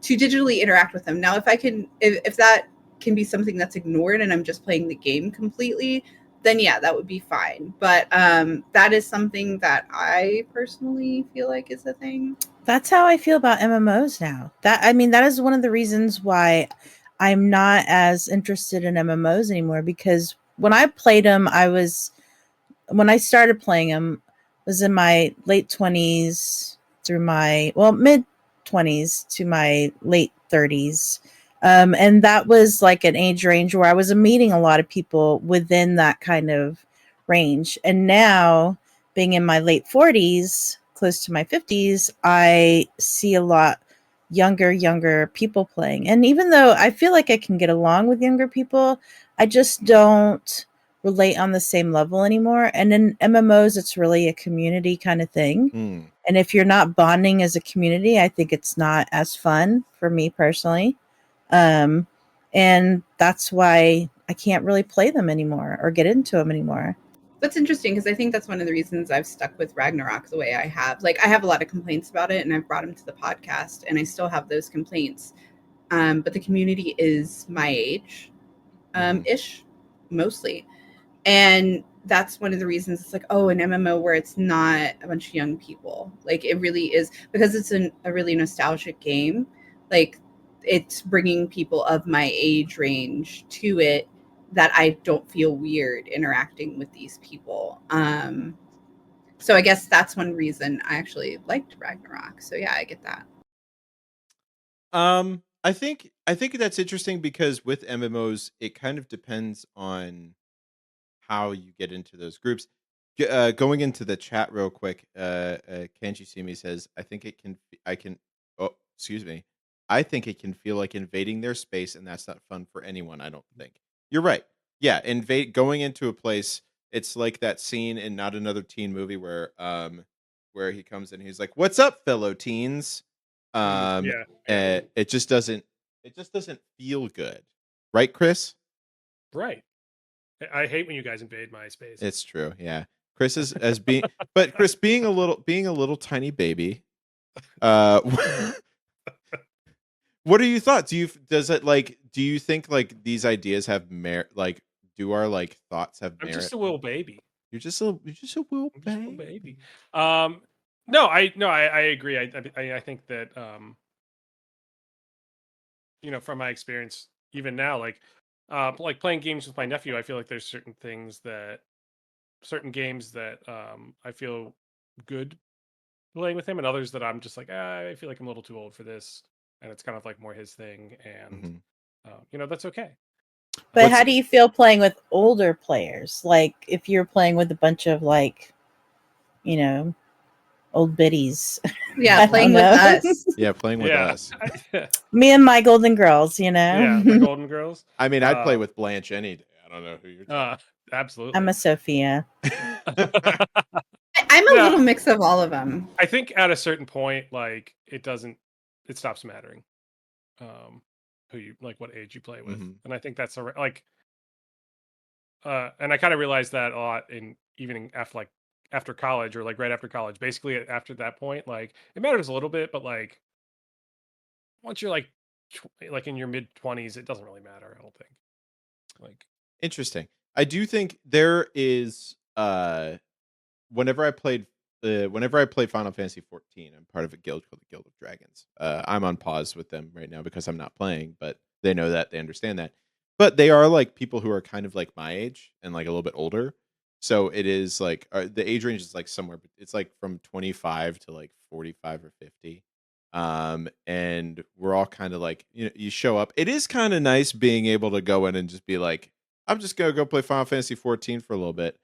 digitally interact with them. Now, if that can be something that's ignored and I'm just playing the game completely, then yeah, that would be fine. But that is something that I personally feel like is a thing. That's how I feel about MMOs now. That is one of the reasons why I'm not as interested in MMOs anymore, because when I played them, when I started playing them was in my late 20s through my mid 20s to my late 30s. And that was like an age range where I was meeting a lot of people within that kind of range. And now, being in my late 40s, close to my 50s, I see a lot younger people playing. And even though I feel like I can get along with younger people, I just don't relate on the same level anymore. And in MMOs, it's really a community kind of thing. And if you're not bonding as a community, I think it's not as fun for me personally. And that's why I can't really play them anymore or get into them anymore. That's interesting, because I think that's one of the reasons I've stuck with Ragnarok the way I have. Like, I have a lot of complaints about it, and I've brought them to the podcast, and I still have those complaints. But the community is my age, ish, mostly. And that's one of the reasons it's like, oh, an MMO where it's not a bunch of young people. Like, it really is, because it's a really nostalgic game. Like, it's bringing people of my age range to it, that I don't feel weird interacting with these people. So I guess that's one reason I actually liked Ragnarok. So yeah, I get that. I think that's interesting, because with MMOs, it kind of depends on how you get into those groups. Going into the chat real quick, Can't You See Me says, I think it can, oh, excuse me. I think it can feel like invading their space, and that's not fun for anyone, I don't think. You're right. Yeah, going into a place, it's like that scene in Not Another Teen Movie where he comes in, he's like, "What's up, fellow teens?" It just doesn't feel good. Right, Chris? Right. I hate when you guys invade my space. It's true. Yeah. Chris is but Chris being a little tiny baby. What are your thoughts? Do you think like these ideas have merit? Like, do our like thoughts have merit? I'm just a little baby. You're just a little baby. No, I agree. I think that from my experience, even now, like playing games with my nephew, I feel like there's certain games that I feel good playing with him, and others that I'm just like, I feel like I'm a little too old for this, and it's kind of like more his thing, and that's okay. But how do you feel playing with older players? Like, if you're playing with a bunch of like, old biddies. Yeah, playing with us. Yeah, playing with us. Me and my Golden Girls, Yeah, the Golden Girls. I mean, I'd play with Blanche any day. I don't know who you're talking. Absolutely. I'm a Sophia. I'm a little mix of all of them. I think at a certain point, like it stops mattering. Who you like, what age you play with, and I think that's like. And I kind of realized that a lot after college, or like right after college. Basically, after that point, like it matters a little bit, but like once you're like in your mid 20s, it doesn't really matter. I don't think. Like, interesting. I do think there is. Whenever I play Final Fantasy 14, I'm part of a guild called the Guild of Dragons. I'm on pause with them right now because I'm not playing, but they know that, they understand that. But they are like people who are kind of like my age and like a little bit older. So it is like the age range is like somewhere, it's like from 25 to like 45 or 50. And we're all kind of like, you show up. It is kind of nice being able to go in and just be like, I'm just gonna go play Final Fantasy 14 for a little bit.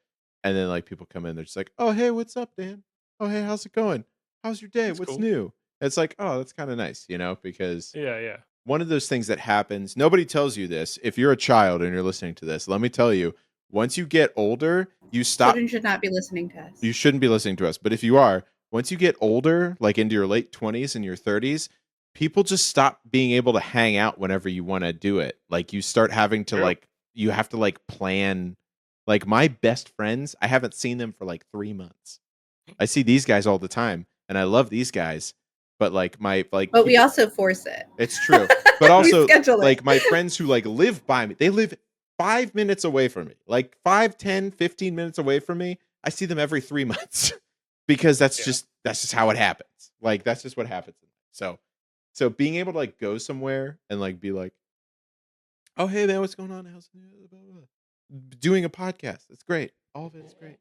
And then like people come in, they're just like, "Oh, hey, what's up, Dan? Oh, hey, how's it going? How's your day? What's new?" It's like, oh, that's kind of nice, because yeah. One of those things that happens, nobody tells you this. If you're a child and you're listening to this, let me tell you, once you get older, you stop. Children should not be listening to us. You shouldn't be listening to us. But if you are, once you get older, like into your late 20s and your 30s, people just stop being able to hang out whenever you want to do it. Like you start having to you have to plan. Like my best friends, I haven't seen them for like 3 months. I see these guys all the time, and I love these guys. But But we also force it. It's true. But also like my friends who like live by me, they live 5 minutes away from me. Like 5, 10, 15 minutes away from me. I see them every 3 months. because that's just how it happens. Like that's just what happens. So being able to like go somewhere and like be like, oh hey man, what's going on? How's doing a podcast? It's great. All of it is great.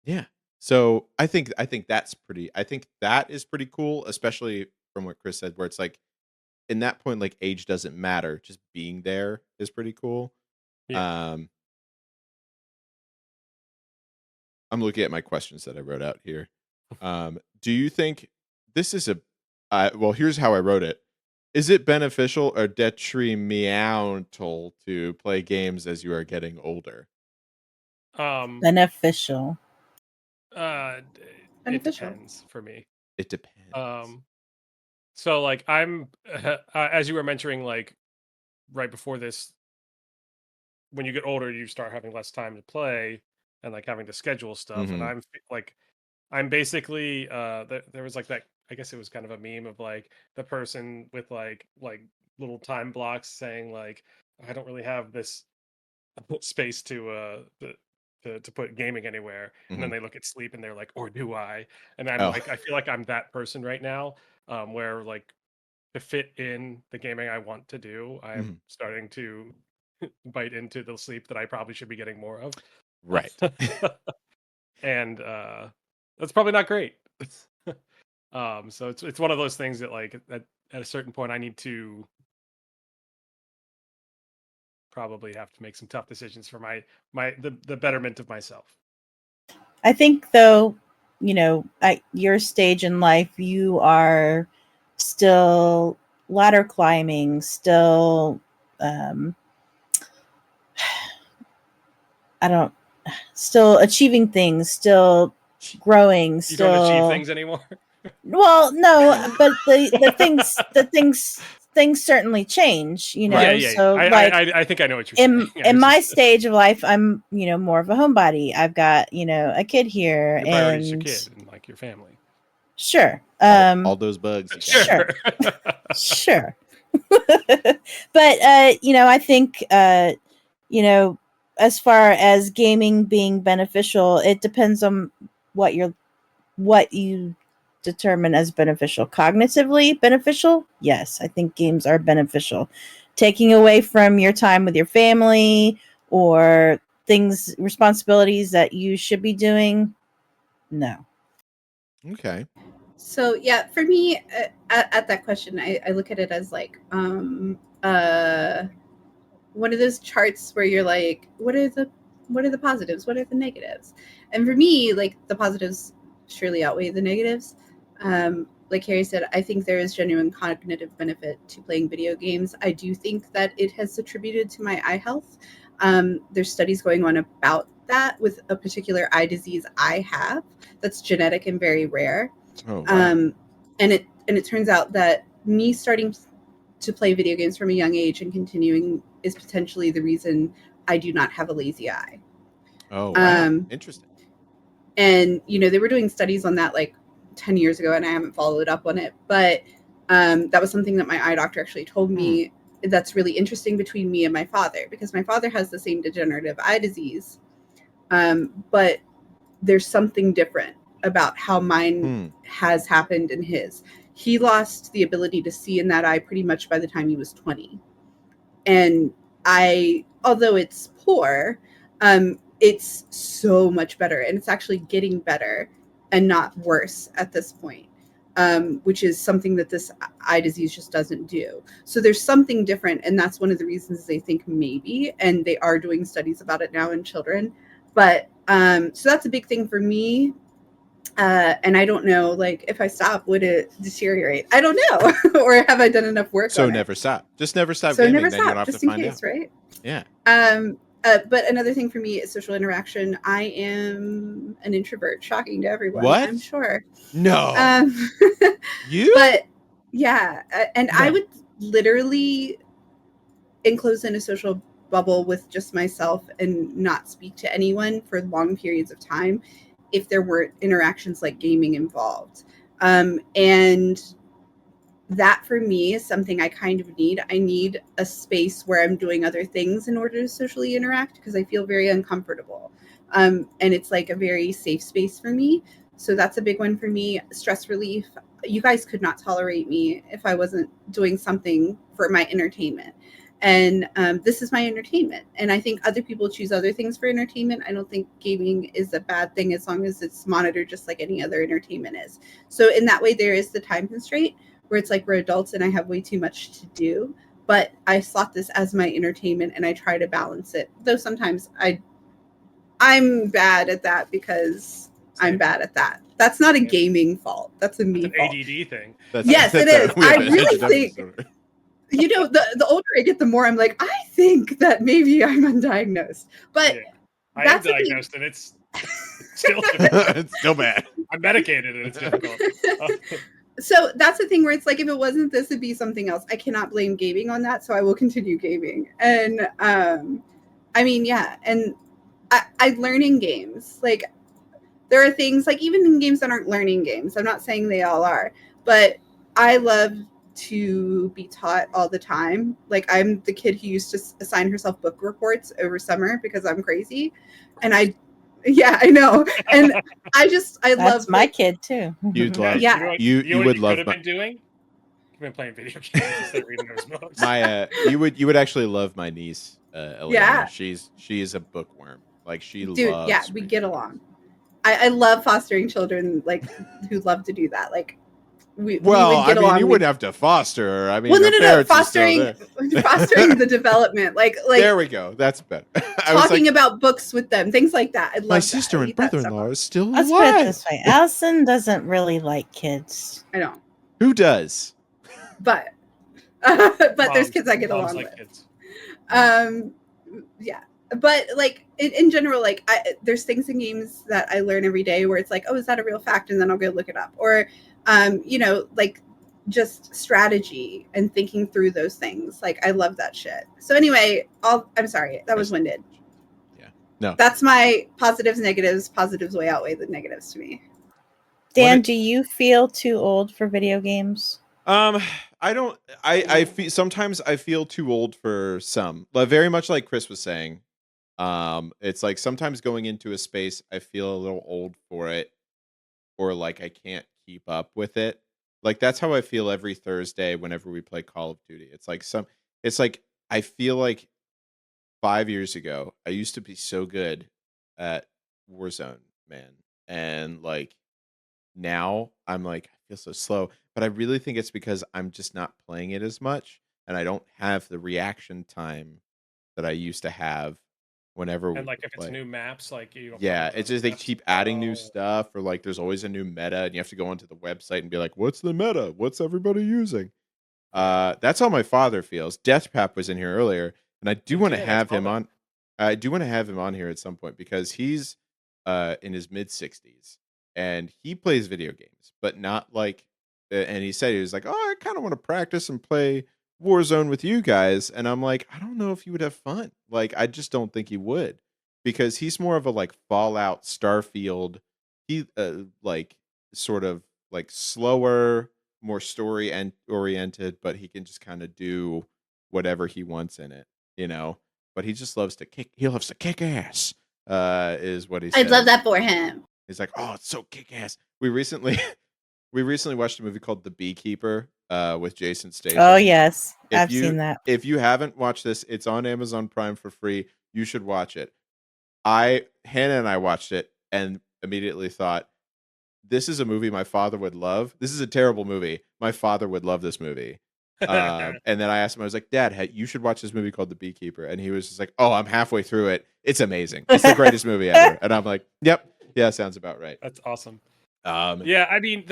Yeah. So I think that's pretty. I think that is pretty cool, especially from what Chris said, where it's like in that point, like age doesn't matter. Just being there is pretty cool. Yeah. I'm looking at my questions that I wrote out here. Do you think this is well, here's how I wrote it. Is it beneficial or detrimental to play games as you are getting older? Beneficial. It depends for me. It depends. So like I'm, as you were mentioning, like right before this, when you get older, you start having less time to play and like having to schedule stuff. And I'm basically, there was like that, I guess it was kind of a meme of like the person with like little time blocks saying like, I don't really have this space to put gaming anywhere. And then they look at sleep and they're like, or do I? And I'm like, I feel like I'm that person right now, where like to fit in the gaming I want to do, I'm starting to bite into the sleep that I probably should be getting more of. Right. And that's probably not great. So it's one of those things that like at a certain point I need to probably have to make some tough decisions for the betterment of myself. I think though, at your stage in life, you are still ladder climbing, still still achieving things, still growing, still. You don't achieve things anymore? Well, no, but the things certainly change, Yeah. So I think I know what you're saying. In my stage of life, I'm, more of a homebody. I've got, a kid here. Your priority's your kid and like your family. Sure. All those bugs. Sure. Sure. But, I think, as far as gaming being beneficial, it depends on what you determine as beneficial. Cognitively beneficial, yes, I think games are beneficial. Taking away from your time with your family or responsibilities that you should be doing, no. Okay. So yeah, for me, at that question, I look at it as like one of those charts where you're like, what are the positives? What are the negatives? And for me, like the positives surely outweigh the negatives. Like Harry said, I think there is genuine cognitive benefit to playing video games. I do think that it has attributed to my eye health. There's studies going on about that with a particular eye disease I have that's genetic and very rare. Oh, wow. And it turns out that me starting to play video games from a young age and continuing is potentially the reason I do not have a lazy eye. Oh, wow. Interesting. And, they were doing studies on that like 10 years ago and I haven't followed up on it. But that was something that my eye doctor actually told me that's really interesting between me and my father, because my father has the same degenerative eye disease. But there's something different about how mine has happened in his. He lost the ability to see in that eye pretty much by the time he was 20. And although it's poor, it's so much better, and it's actually getting better and not worse at this point, which is something that this eye disease just doesn't do. So there's something different, and that's one of the reasons they think maybe, and they are doing studies about it now in children. But so that's a big thing for me. And I don't know, like, if I stop, would it deteriorate? I don't know. Or have I done enough work so on never it? stop. Just never stop So gaming, never then you don't stop, have just to in find case, out. right? Yeah. But another thing for me is social interaction. I am an introvert, shocking to everyone, What? I'm sure. No. You? But yeah, and no. I would literally enclose in a social bubble with just myself and not speak to anyone for long periods of time if there weren't interactions like gaming involved. And that for me is something I kind of need. I need a space where I'm doing other things in order to socially interact, because I feel very uncomfortable. And it's like a very safe space for me. So that's a big one for me. Stress relief. You guys could not tolerate me if I wasn't doing something for my entertainment. And this is my entertainment. And I think other people choose other things for entertainment. I don't think gaming is a bad thing as long as it's monitored just like any other entertainment is. So in that way, there is the time constraint where it's like we're adults and I have way too much to do. But I slot this as my entertainment and I try to balance it. Though sometimes I'm bad at that because I'm bad at that. That's not a gaming fault. That's a me fault. ADD thing. Yes, it is. I really think, the older I get, the more I'm like, I think that maybe I'm undiagnosed. But I am diagnosed, and it's still it's still bad. I'm medicated, and it's difficult. So that's the thing where it's like, if it wasn't this, it'd be something else. I cannot blame gaming on that, so I will continue gaming. And I mean, yeah, and I learn in games. Like, there are things, like, even in games that aren't learning games, I'm not saying they all are, but I love to be taught all the time. Like, I'm the kid who used to assign herself book reports over summer because I'm crazy. And I know. And that's love my kid too. You'd love, you would love. Could have been doing. You've been playing video games instead of reading those books. You would actually love my niece, Eliana. Yeah. She is a bookworm. Like, she loves. Yeah, we get along. I love fostering children, like, who love to do that. Like, we would get along. You wouldn't have to foster her. I mean, well, no, fostering the development. Like there we go. That's better. Talking about books with them, things like that. I love my sister and brother-in-law is still alive. Let's put it this way: Allison doesn't really like kids. I don't. Who does? But there's kids I get along with. Kids. Yeah. But, like, in general, like, there's things in games that I learn every day where it's like, oh, is that a real fact? And then I'll go look it up. Or, like, just strategy and thinking through those things. Like, I love that shit. So anyway, I'm sorry. That was winded. Yeah. No. That's my positives, negatives. Positives way outweigh the negatives to me. Dan, do you feel too old for video games? I don't. I feel sometimes I feel too old for some. But very much like Chris was saying. It's like sometimes going into a space, I feel a little old for it, or like I can't keep up with it. Like, that's how I feel every Thursday whenever we play Call of Duty. It's like I feel like 5 years ago, I used to be so good at Warzone, man. And like now I'm like, I feel so slow, but I really think it's because I'm just not playing it as much and I don't have the reaction time that I used to have. Whenever and like if it's new maps, like you don't it's just they keep adding new stuff, or like there's always a new meta, and you have to go onto the website and be like, "What's the meta? What's everybody using?" That's how my father feels. Deathpap was in here earlier, and I do want to have him on. I do want to have him on here at some point because he's in his mid-60s and he plays video games, but not like. And he said he was like, "Oh, I kind of want to practice and play Warzone with you guys," and I'm like, I don't know if he would have fun. Like, I just don't think he would, because he's more of a like Fallout, Starfield. He like sort of like slower, more story and oriented, but he can just kind of do whatever he wants in it, But he just loves to kick. He loves to kick ass. Is what he said. I love that for him. He's like, oh, it's so kick ass. We recently watched a movie called The Beekeeper. With Jason Statham. Oh yes, I've seen that. If you haven't watched this, it's on Amazon Prime for free. You should watch it. Hannah and I watched it and immediately thought, this is a movie my father would love. This is a terrible movie. My father would love this movie. And then I asked him, I was like, Dad, you should watch this movie called The Beekeeper. And he was just like, oh, I'm halfway through it. It's amazing. It's the greatest movie ever. And I'm like, yep. Yeah, sounds about right. That's awesome. Yeah, I mean,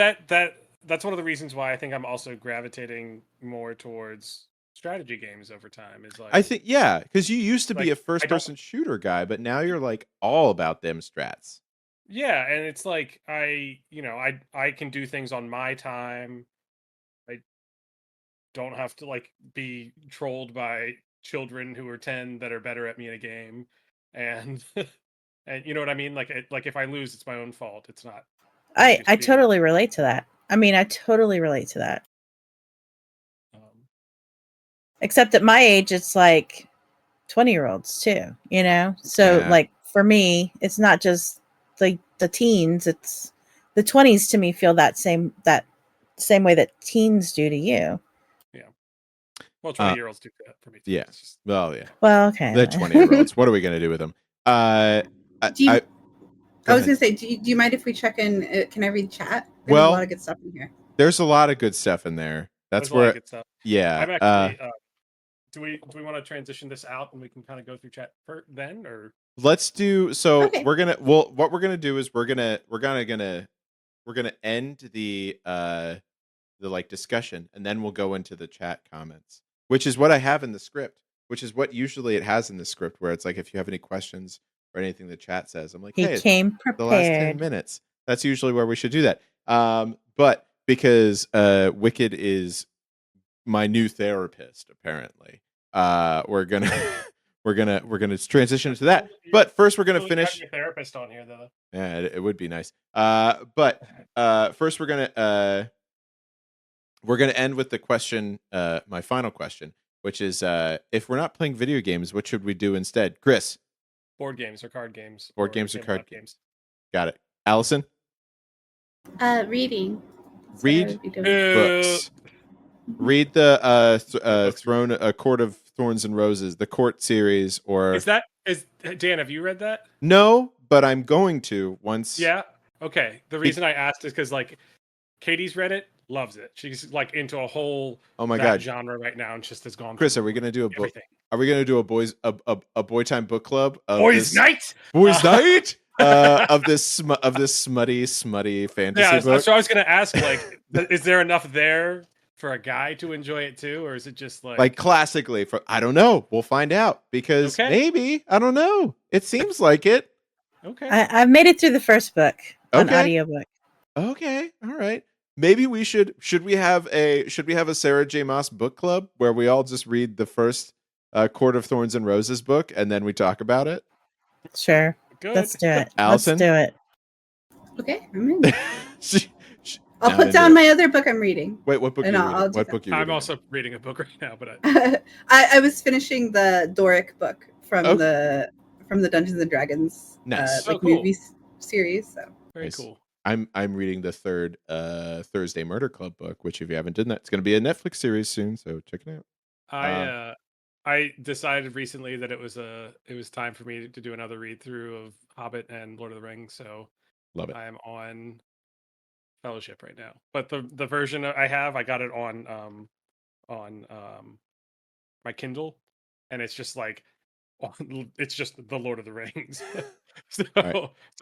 that's one of the reasons why I think I'm also gravitating more towards strategy games over time. Is like, I think, yeah, because you used to be a first-person shooter guy, but now you're like all about them strats. Yeah, and it's like I can do things on my time. I don't have to like be trolled by children who are 10 that are better at me in a game, and and you know what I mean. Like if I lose, it's my own fault. It's not. I totally relate to that. I mean, I totally relate to that. Except at my age, it's like 20-year-olds too, So like for me, it's not just the teens. It's the 20s to me feel that same way that teens do to you. Yeah. Well, 20-year-olds do that for me too. Yeah. Well, yeah. Well, okay. The 20-year-olds. What are we going to do with them? I was ahead. gonna say, do you mind if we check in? Can I read chat? There's Well, a lot of good stuff in here. There's a lot of good stuff in there. That's There's a lot of good stuff. Yeah. I'm actually. Do we want to transition this out and we can kind of go through chat then, or let's do so? Okay. We're gonna. Well, what we're gonna do is we're gonna end the like discussion, and then we'll go into the chat comments, which is what I have in the script, which is what usually it has in the script, where it's like if you have any questions or anything the chat says, I'm like, he hey, came prepared. The last 10 minutes. That's usually where we should do that. But because Wicked is my new therapist, apparently, we're gonna transition into that. But first, we're gonna finish. Your therapist on here, though. Yeah, it would be nice. But first, we're gonna end with the question, my final question, which is, if we're not playing video games, what should we do instead? Chris? Board games or card games. Board games or card games. Got it. Allison? Reading. Read books. Read the Throne, A Court of Thorns and Roses, the Court series, or is Dan? Have you read that? No, but I'm going to once. Yeah. Okay. The reason I asked is because like Katie's read it, loves it. She's like into a whole genre right now, and just has gone. Chris, are we gonna do a book? Are we gonna do a boy time book club? Boys night. Night. Of this smutty fantasy book. So I was gonna ask, like, is there enough there for a guy to enjoy it too, or is it just like classically? I don't know. We'll find out, because maybe, I don't know. It seems like it. Okay. I've made it through the first book on audiobook. Okay, all right. Maybe we should we have a Sarah J. Maas book club where we all just read the first Court of Thorns and Roses book and then we talk about it? Sure. Good. Let's do it. Allison? Let's do it. Okay, I'm in. I'll put down my other book I'm reading. Wait, what book? I'm also reading a book right now, but I was finishing the Doric book from the Dungeons and Dragons movie series. So very cool. I'm reading the third Thursday Murder Club book, which if you haven't done that, it's going to be a Netflix series soon, so check it out. I decided recently that it was time for me to do another read through of Hobbit and Lord of the Rings, so love it. I am on Fellowship right now, but the version I have, I got it on my Kindle, and it's just like it's just the Lord of the Rings. So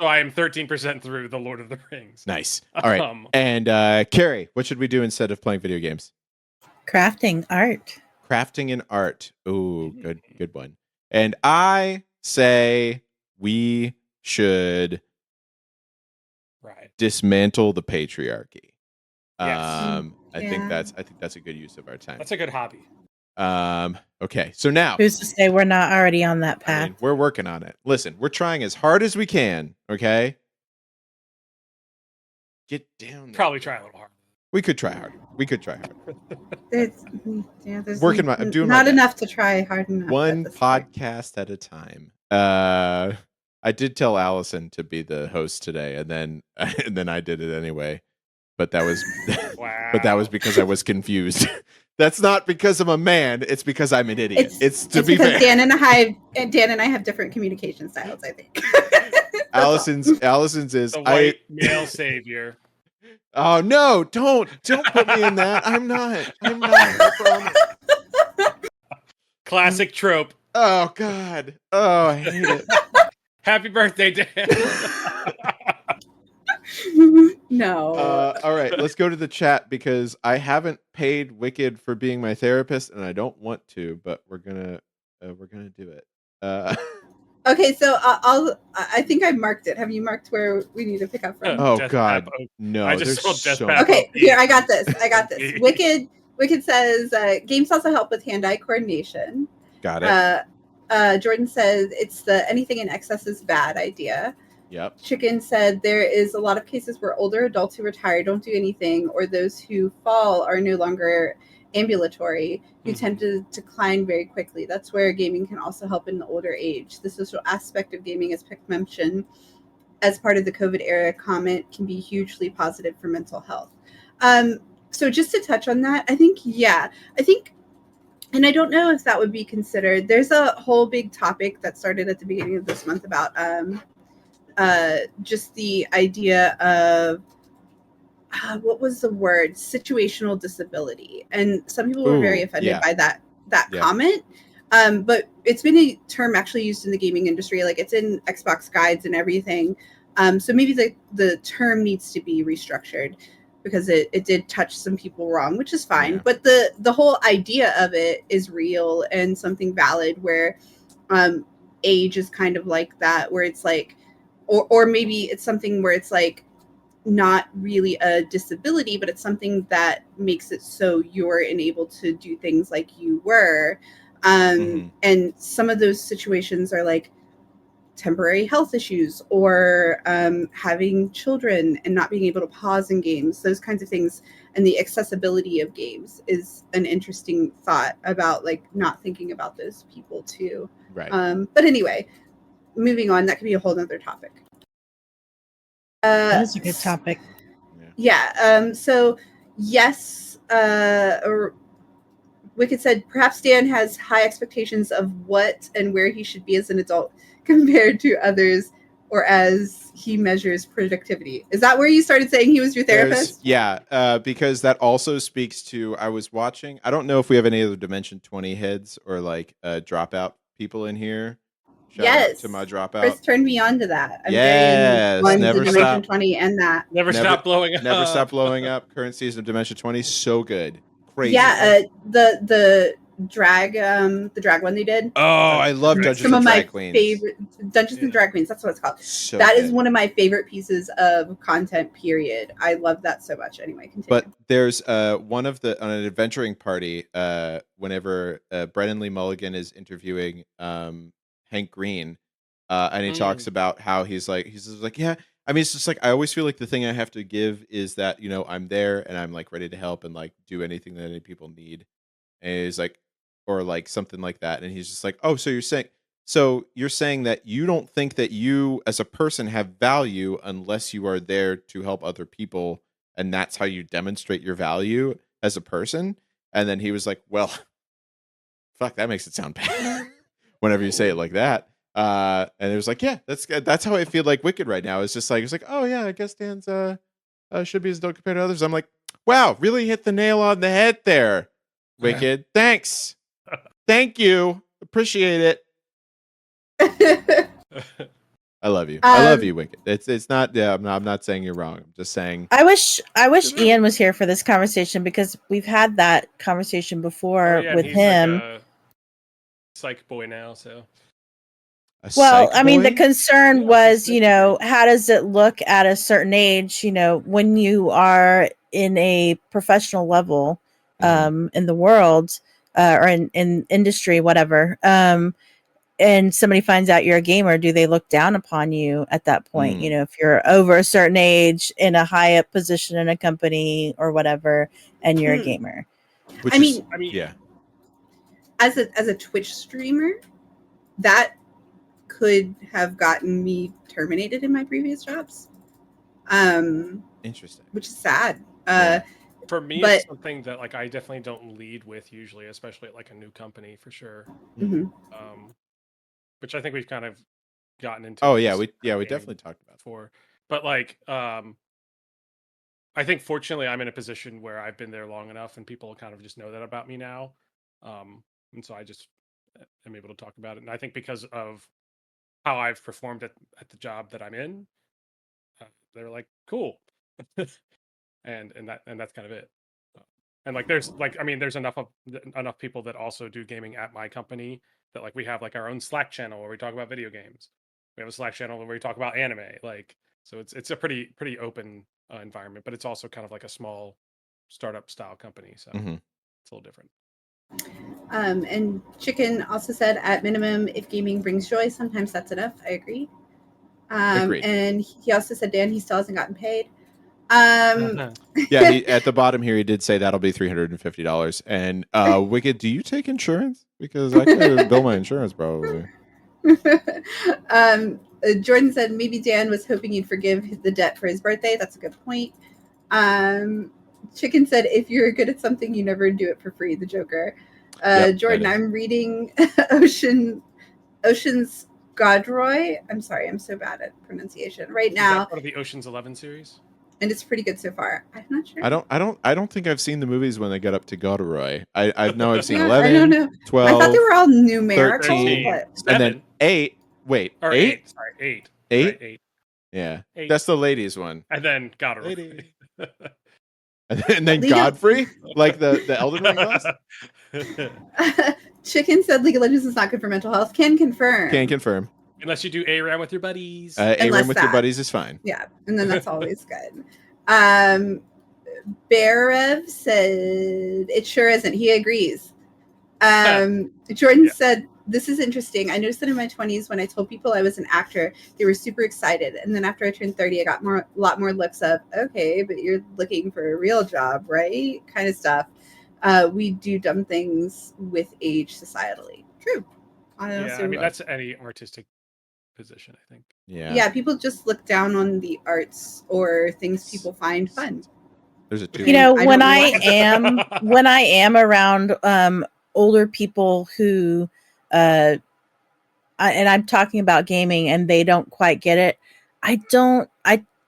I am 13% through the Lord of the Rings. Nice. All right. And Carrie, what should we do instead of playing video games? Crafting art. Crafting and art. Ooh, good one. And I say we should dismantle the patriarchy. Yes. I think that's a good use of our time. That's a good hobby. Okay, so now who's to say we're not already on that path? I mean, we're working on it. Listen, we're trying as hard as we can. Okay, get down there. Probably try a little harder. We could try harder. There's working my. I'm doing not enough to try hard enough. One podcast at a time. I did tell Allison to be the host today, and then I did it anyway. But that was but that was because I was confused. That's not because I'm a man. It's because I'm an idiot. It's because fair. Dan and I have different communication styles, I think. Allison's is the white male savior. Oh no! Don't put me in that. I'm not. I promise. Classic trope. Oh God. Oh, I hate it. Happy birthday, Dan. No. All right, let's go to the chat because I haven't paid Wicked for being my therapist, and I don't want to, but we're gonna do it. Okay, so I think I marked it. Have you marked where we need to pick up from? Oh God, no! I just saw Death Okay, here I got this. Wicked says games also help with hand-eye coordination. Got it. Jordan says it's the anything in excess is bad idea. Yep. Chicken said there is a lot of cases where older adults who retire don't do anything, or those who fall are no longer ambulatory, you tend to decline very quickly. That's where gaming can also help in the older age. The social aspect of gaming, as Pick mentioned, as part of the COVID era comment, can be hugely positive for mental health. So just to touch on that, I think, and I don't know if that would be considered, there's a whole big topic that started at the beginning of this month about just the idea of what was the word? Situational disability. And some people were very offended by that comment. But it's been a term actually used in the gaming industry. Like, it's in Xbox guides and everything. So maybe the term needs to be restructured, because it did touch some people wrong, which is fine. Yeah. But the whole idea of it is real and something valid, where age is kind of like that, where it's like, or maybe it's something where it's like not really a disability, but it's something that makes it so you're enabled to do things like you were. And some of those situations are like temporary health issues, or having children and not being able to pause in games, those kinds of things. And the accessibility of games is an interesting thought about, like, not thinking about those people too. Right. But anyway, moving on, that could be a whole nother topic. That is a good topic. Yeah. So yes, or Wicked said, perhaps Dan has high expectations of what and where he should be as an adult compared to others, or as he measures productivity. Is that where you started saying he was your therapist? Because that also speaks to, I was watching, I don't know if we have any other Dimension 20 heads or like dropout people in here. Shout out to my dropout. Chris turned me on to that. I'm very into Dimension 20 and that. Never stop blowing up. Never stop blowing up. Current season of Dimension 20, so good. Crazy. Yeah, the drag one they did. Oh, I love Dungeons and Drag Queens. Favorite Dungeons and Drag Queens. That's what it's called. So that good. Is one of my favorite pieces of content. Period. I love that so much. Anyway, continue. But there's on an adventuring party. Whenever Brennan Lee Mulligan is interviewing Hank Green, and he talks about how he's like, yeah. I mean, it's just like, I always feel like the thing I have to give is that, I'm there and I'm like ready to help and like do anything that any people need. And he's like, or like something like that. And he's just like, oh, so you're saying that you don't think that you as a person have value unless you are there to help other people. And that's how you demonstrate your value as a person. And then he was like, well, fuck, that makes it sound bad whenever you say it like that. And it was like, yeah, that's how I feel like Wicked right now. It's like, oh yeah, I guess Dan's should be as adult compared to others. I'm like, wow, really hit the nail on the head there, Wicked. Thanks. Thank you. Appreciate it. I love you. I love you, Wicked. It's not. Yeah, I'm not saying you're wrong. I'm just saying. I wish Ian was here for this conversation, because we've had that conversation before with him. Like a psych boy now, so. Well, I mean, the concern was, how does it look at a certain age, when you are in a professional level, in the world, or in industry, whatever, and somebody finds out you're a gamer, do they look down upon you at that point? If you're over a certain age in a high up position in a company or whatever, and you're a gamer. I mean, yeah. As a Twitch streamer, that could have gotten me terminated in my previous jobs. Interesting. Which is sad. For me, it's something that like I definitely don't lead with usually, especially at like a new company for sure. Which I think we've kind of gotten into. Oh yeah, we definitely talked about before. But like I think fortunately I'm in a position where I've been there long enough and people kind of just know that about me now. And so I just am able to talk about it. And I think because of how I've performed at the job that I'm in, they're like, cool. and that's kind of it. And like there's enough people that also do gaming at my company that like we have like our own Slack channel where we talk about video games. We have a Slack channel where we talk about anime. Like, so it's a pretty open environment, but it's also kind of like a small startup style company. So it's a little different. And Chicken also said, at minimum, if gaming brings joy, sometimes that's enough. I agree. Agreed. And he also said, Dan, he still hasn't gotten paid. Yeah, at the bottom here, he did say that'll be $350. And Wicked, do you take insurance? Because I could bill my insurance probably. Jordan said maybe Dan was hoping you'd forgive the debt for his birthday. That's a good point. Chicken said if you're good at something, you never do it for free. The Joker. Jordan, I'm reading Ocean's Godroy. I'm sorry, I'm so bad at pronunciation right now. Is that part of the Ocean's 11 series? And it's pretty good so far. I'm not sure. I don't think I've seen the movies when they get up to Godroy. I know I've seen 11, I don't know. 12. I thought they were all numerical, 13, but... and then 8. Wait, or 8? Sorry, 8. 8? Right, 8. Yeah, 8. That's the ladies one. And then Godroy. And then Godfrey, like the Elden Ring boss. Chicken said League of Legends is not good for mental health. Can confirm. Unless you do ARAM with your buddies. ARAM with your buddies is fine. Yeah, and then that's always good. Barev said it sure isn't. He agrees. Jordan said, this is interesting. I noticed that in my 20s, when I told people I was an actor, they were super excited. And then after I turned 30, I got a lot more looks of, okay, but you're looking for a real job, right? Kind of stuff. We do dumb things with age societally. True. I mean, that's any artistic position, I think. Yeah, people just look down on the arts or things people find fun. There's a two. When I am around older people who and I'm talking about gaming and they don't quite get it, I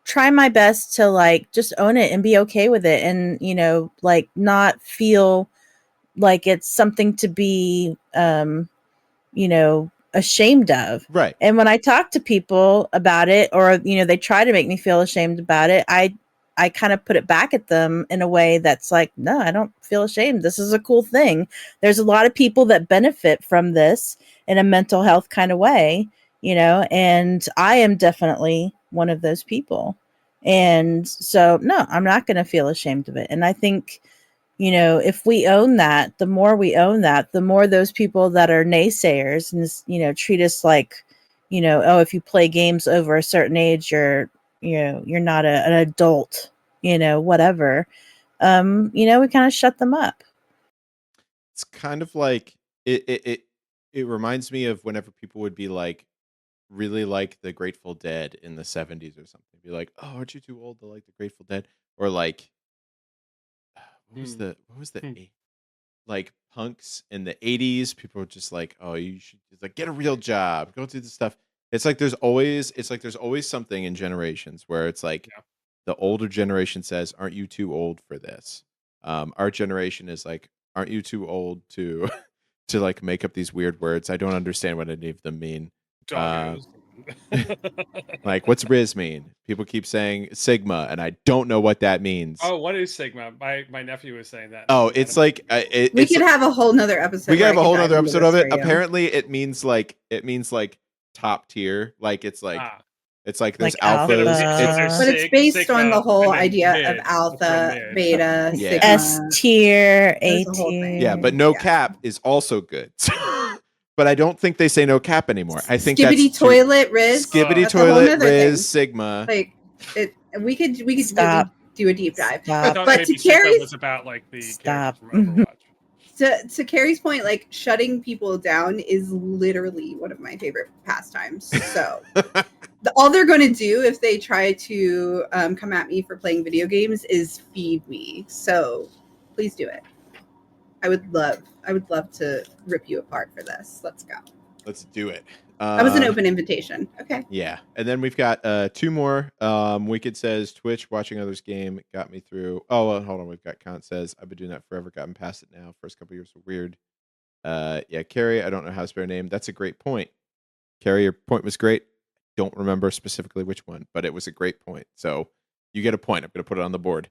try my best to like just own it and be okay with it, and like not feel like it's something to be ashamed of. Right. And when I talk to people about it, or they try to make me feel ashamed about it, I kind of put it back at them in a way that's like, no, I don't feel ashamed. This is a cool thing. There's a lot of people that benefit from this in a mental health kind of way, and I am definitely one of those people. And so, no, I'm not going to feel ashamed of it. And I think, if we own that, the more we own that, the more those people that are naysayers and, treat us like, oh, if you play games over a certain age, you're not an adult, whatever. We kind of shut them up. It's kind of like it reminds me of whenever people would be like, really like the Grateful Dead in the 70s or something. Be like, oh, aren't you too old to like the Grateful Dead? Or like, what was the like punks in the 80s? People were just like, oh, you should just like get a real job, go do this stuff. It's like there's always something in generations where it's like the older generation says, aren't you too old for this? Our generation is like, aren't you too old to to like make up these weird words? I don't understand what any of them mean. Like, what's Riz mean? People keep saying Sigma, and I don't know what that means. Oh, what is Sigma? My nephew was saying that. Oh, it's like we could have a whole nother episode. We could have a whole nother episode of it. Apparently, it means like top tier. Like it's like there's alphas. But it's based Sigma, on the whole idea of alpha, beta, Sigma, S tier, A tier. Yeah, but no cap is also good. But I don't think they say no cap anymore. I think Skibbity toilet, Riz. Skibbity toilet, Riz, Sigma. Like we could do a deep dive. But to Carrie's was about like the to Carrie's point, like shutting people down is literally one of my favorite pastimes. So all they're going to do if they try to come at me for playing video games is feed me. So please do it. I would love to rip you apart for this. Let's go. Let's do it. That was an open invitation. Okay. Yeah. And then we've got two more. Wicked says, Twitch, watching others game got me through. Oh, well, hold on. We've got Kant says, I've been doing that forever. Gotten past it now. First couple years were weird. Yeah, Carrie, I don't know how to spell her name. That's a great point. Carrie, your point was great. Don't remember specifically which one, but it was a great point. So you get a point. I'm going to put it on the board.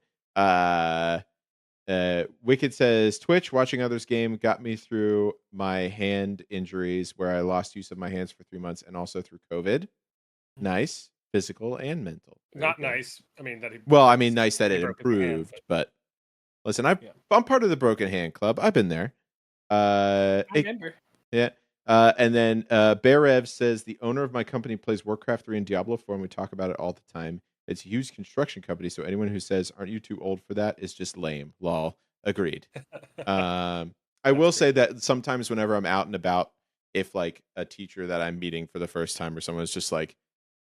Wicked says, Twitch, watching others game got me through my hand injuries where I lost use of my hands for 3 months and also through COVID. Nice. Physical and mental. Not nice. I mean, nice that it improved, but listen, I'm part of the Broken Hand Club. I've been there. I remember. Yeah. And then Berev says, the owner of my company plays Warcraft 3 and Diablo 4, and we talk about it all the time. It's a huge construction company, so anyone who says, "Aren't you too old for that?" is just lame. Lol. Agreed. I will say that sometimes whenever I'm out and about, if like a teacher that I'm meeting for the first time or someone's just like,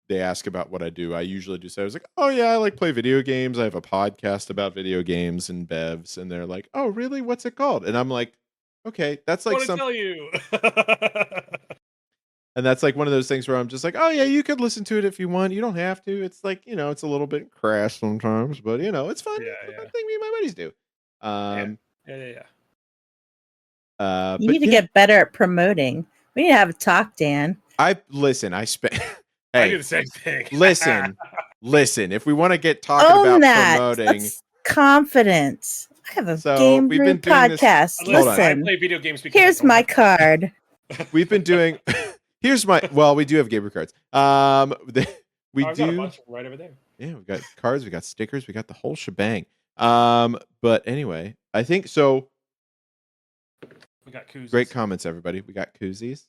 they ask about what I do, I usually do say, I was like, "Oh yeah, I like play video games. I have a podcast about video games and bevs." And they're like, "Oh really? What's it called?" And I'm like, "Okay, that's like something." Tell you. And that's like one of those things where I'm just like, "Oh yeah, you could listen to it if you want. You don't have to." It's like, it's a little bit crass sometimes, but it's fun. Yeah, it's a fun thing me and my buddies do. You need to get better at promoting. We need to have a talk, Dan. I spent. Hey, I do the same thing. listen. If we want to get talking about promoting, that's confidence. I have a Game Brew podcast. Listen, I play video games. Here's my card. We've been doing. We do have Game Brew cards. We I've do got a bunch right over there. Yeah, we've got cards, we got stickers, we got the whole shebang. But anyway, I think so. We got koozies. Great comments, everybody. We got koozies.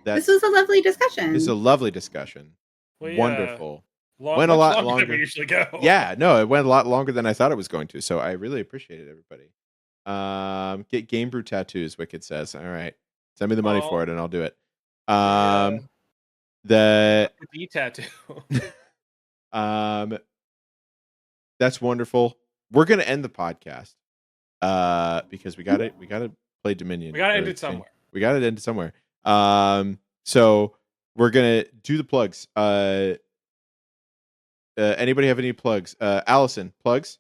This was a lovely discussion. This is a lovely discussion. Wonderful. Went a lot longer than we usually go. Yeah, no, it went a lot longer than I thought it was going to. So I really appreciate it, everybody. Get Game Brew tattoos, Wicked says. All right. Send me the money for it and I'll do it. The D tattoo. That's wonderful. We're gonna end the podcast. Because we gotta play Dominion. We gotta end it somewhere. We gotta end it somewhere. So we're gonna do the plugs. Anybody have any plugs? Allison, plugs?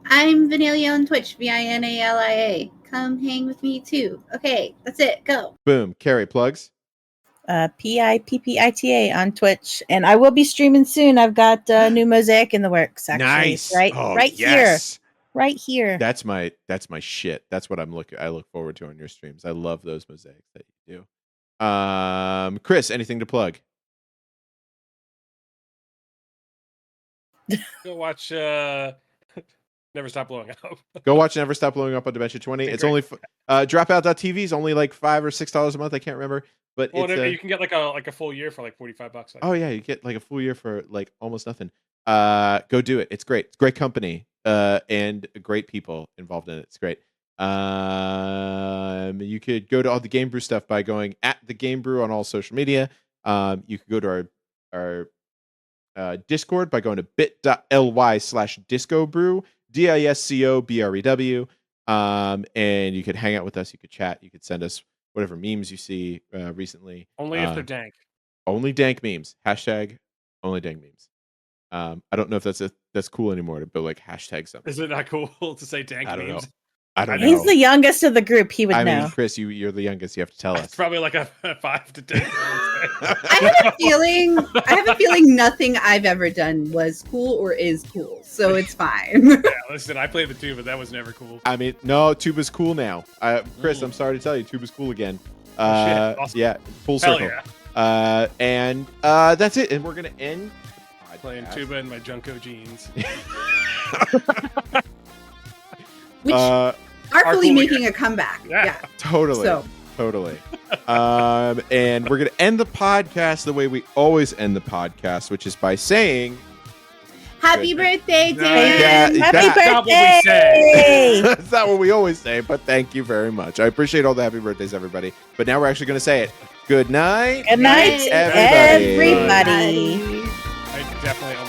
I'm Vanalia on Twitch, Vinalia. Come hang with me too. Okay, that's it. Go. Boom. Carrie, plugs? PIPPITA on Twitch. And I will be streaming soon. I've got new Mosaic in the works, actually. Nice. Right yes. here. Right here. That's my shit. That's what I look forward to on your streams. I love those mosaics that you do. Chris, anything to plug? Go watch Never Stop Blowing Up. Go watch Never Stop Blowing Up on Dimension 20. It's only Dropout.tv is only like $5 or $6 a month. I can't remember, but you can get like a full year for like $45. Oh yeah, you get like a full year for like almost nothing. Go do it. It's great. It's great company and great people involved in it. It's great. You could go to all the Game Brew stuff by going at the Game Brew on all social media. You could go to our Discord by going to bit.ly/discobrew, DISCOBREW. And you could hang out with us. You could chat. You could send us whatever memes you see recently. Only if they're dank. Only dank memes. Hashtag only dank memes. I don't know if that's cool anymore, but like hashtag something. Is it not cool to say dank memes? I don't know. He's the youngest of the group. He would know. I mean, Chris, you're the youngest. You have to tell us. It's probably like a 5 to 10. I have a feeling nothing I've ever done was cool or is cool, so it's fine. Yeah, listen, I played the tuba. That was never cool. I mean, no, tuba's cool now. Chris, I'm sorry to tell you, tuba's cool again. Shit, awesome. Yeah, full circle. Yeah. And that's it. And we're gonna end playing tuba in my Junko jeans. Which artfully making a comeback. Yeah. Totally. And we're gonna end the podcast the way we always end the podcast, which is by saying Happy birthday, Dan! Happy birthday! That's not what we always say, but thank you very much. I appreciate all the happy birthdays, everybody. But now we're actually going to say it. Good night. Good night, everybody. I definitely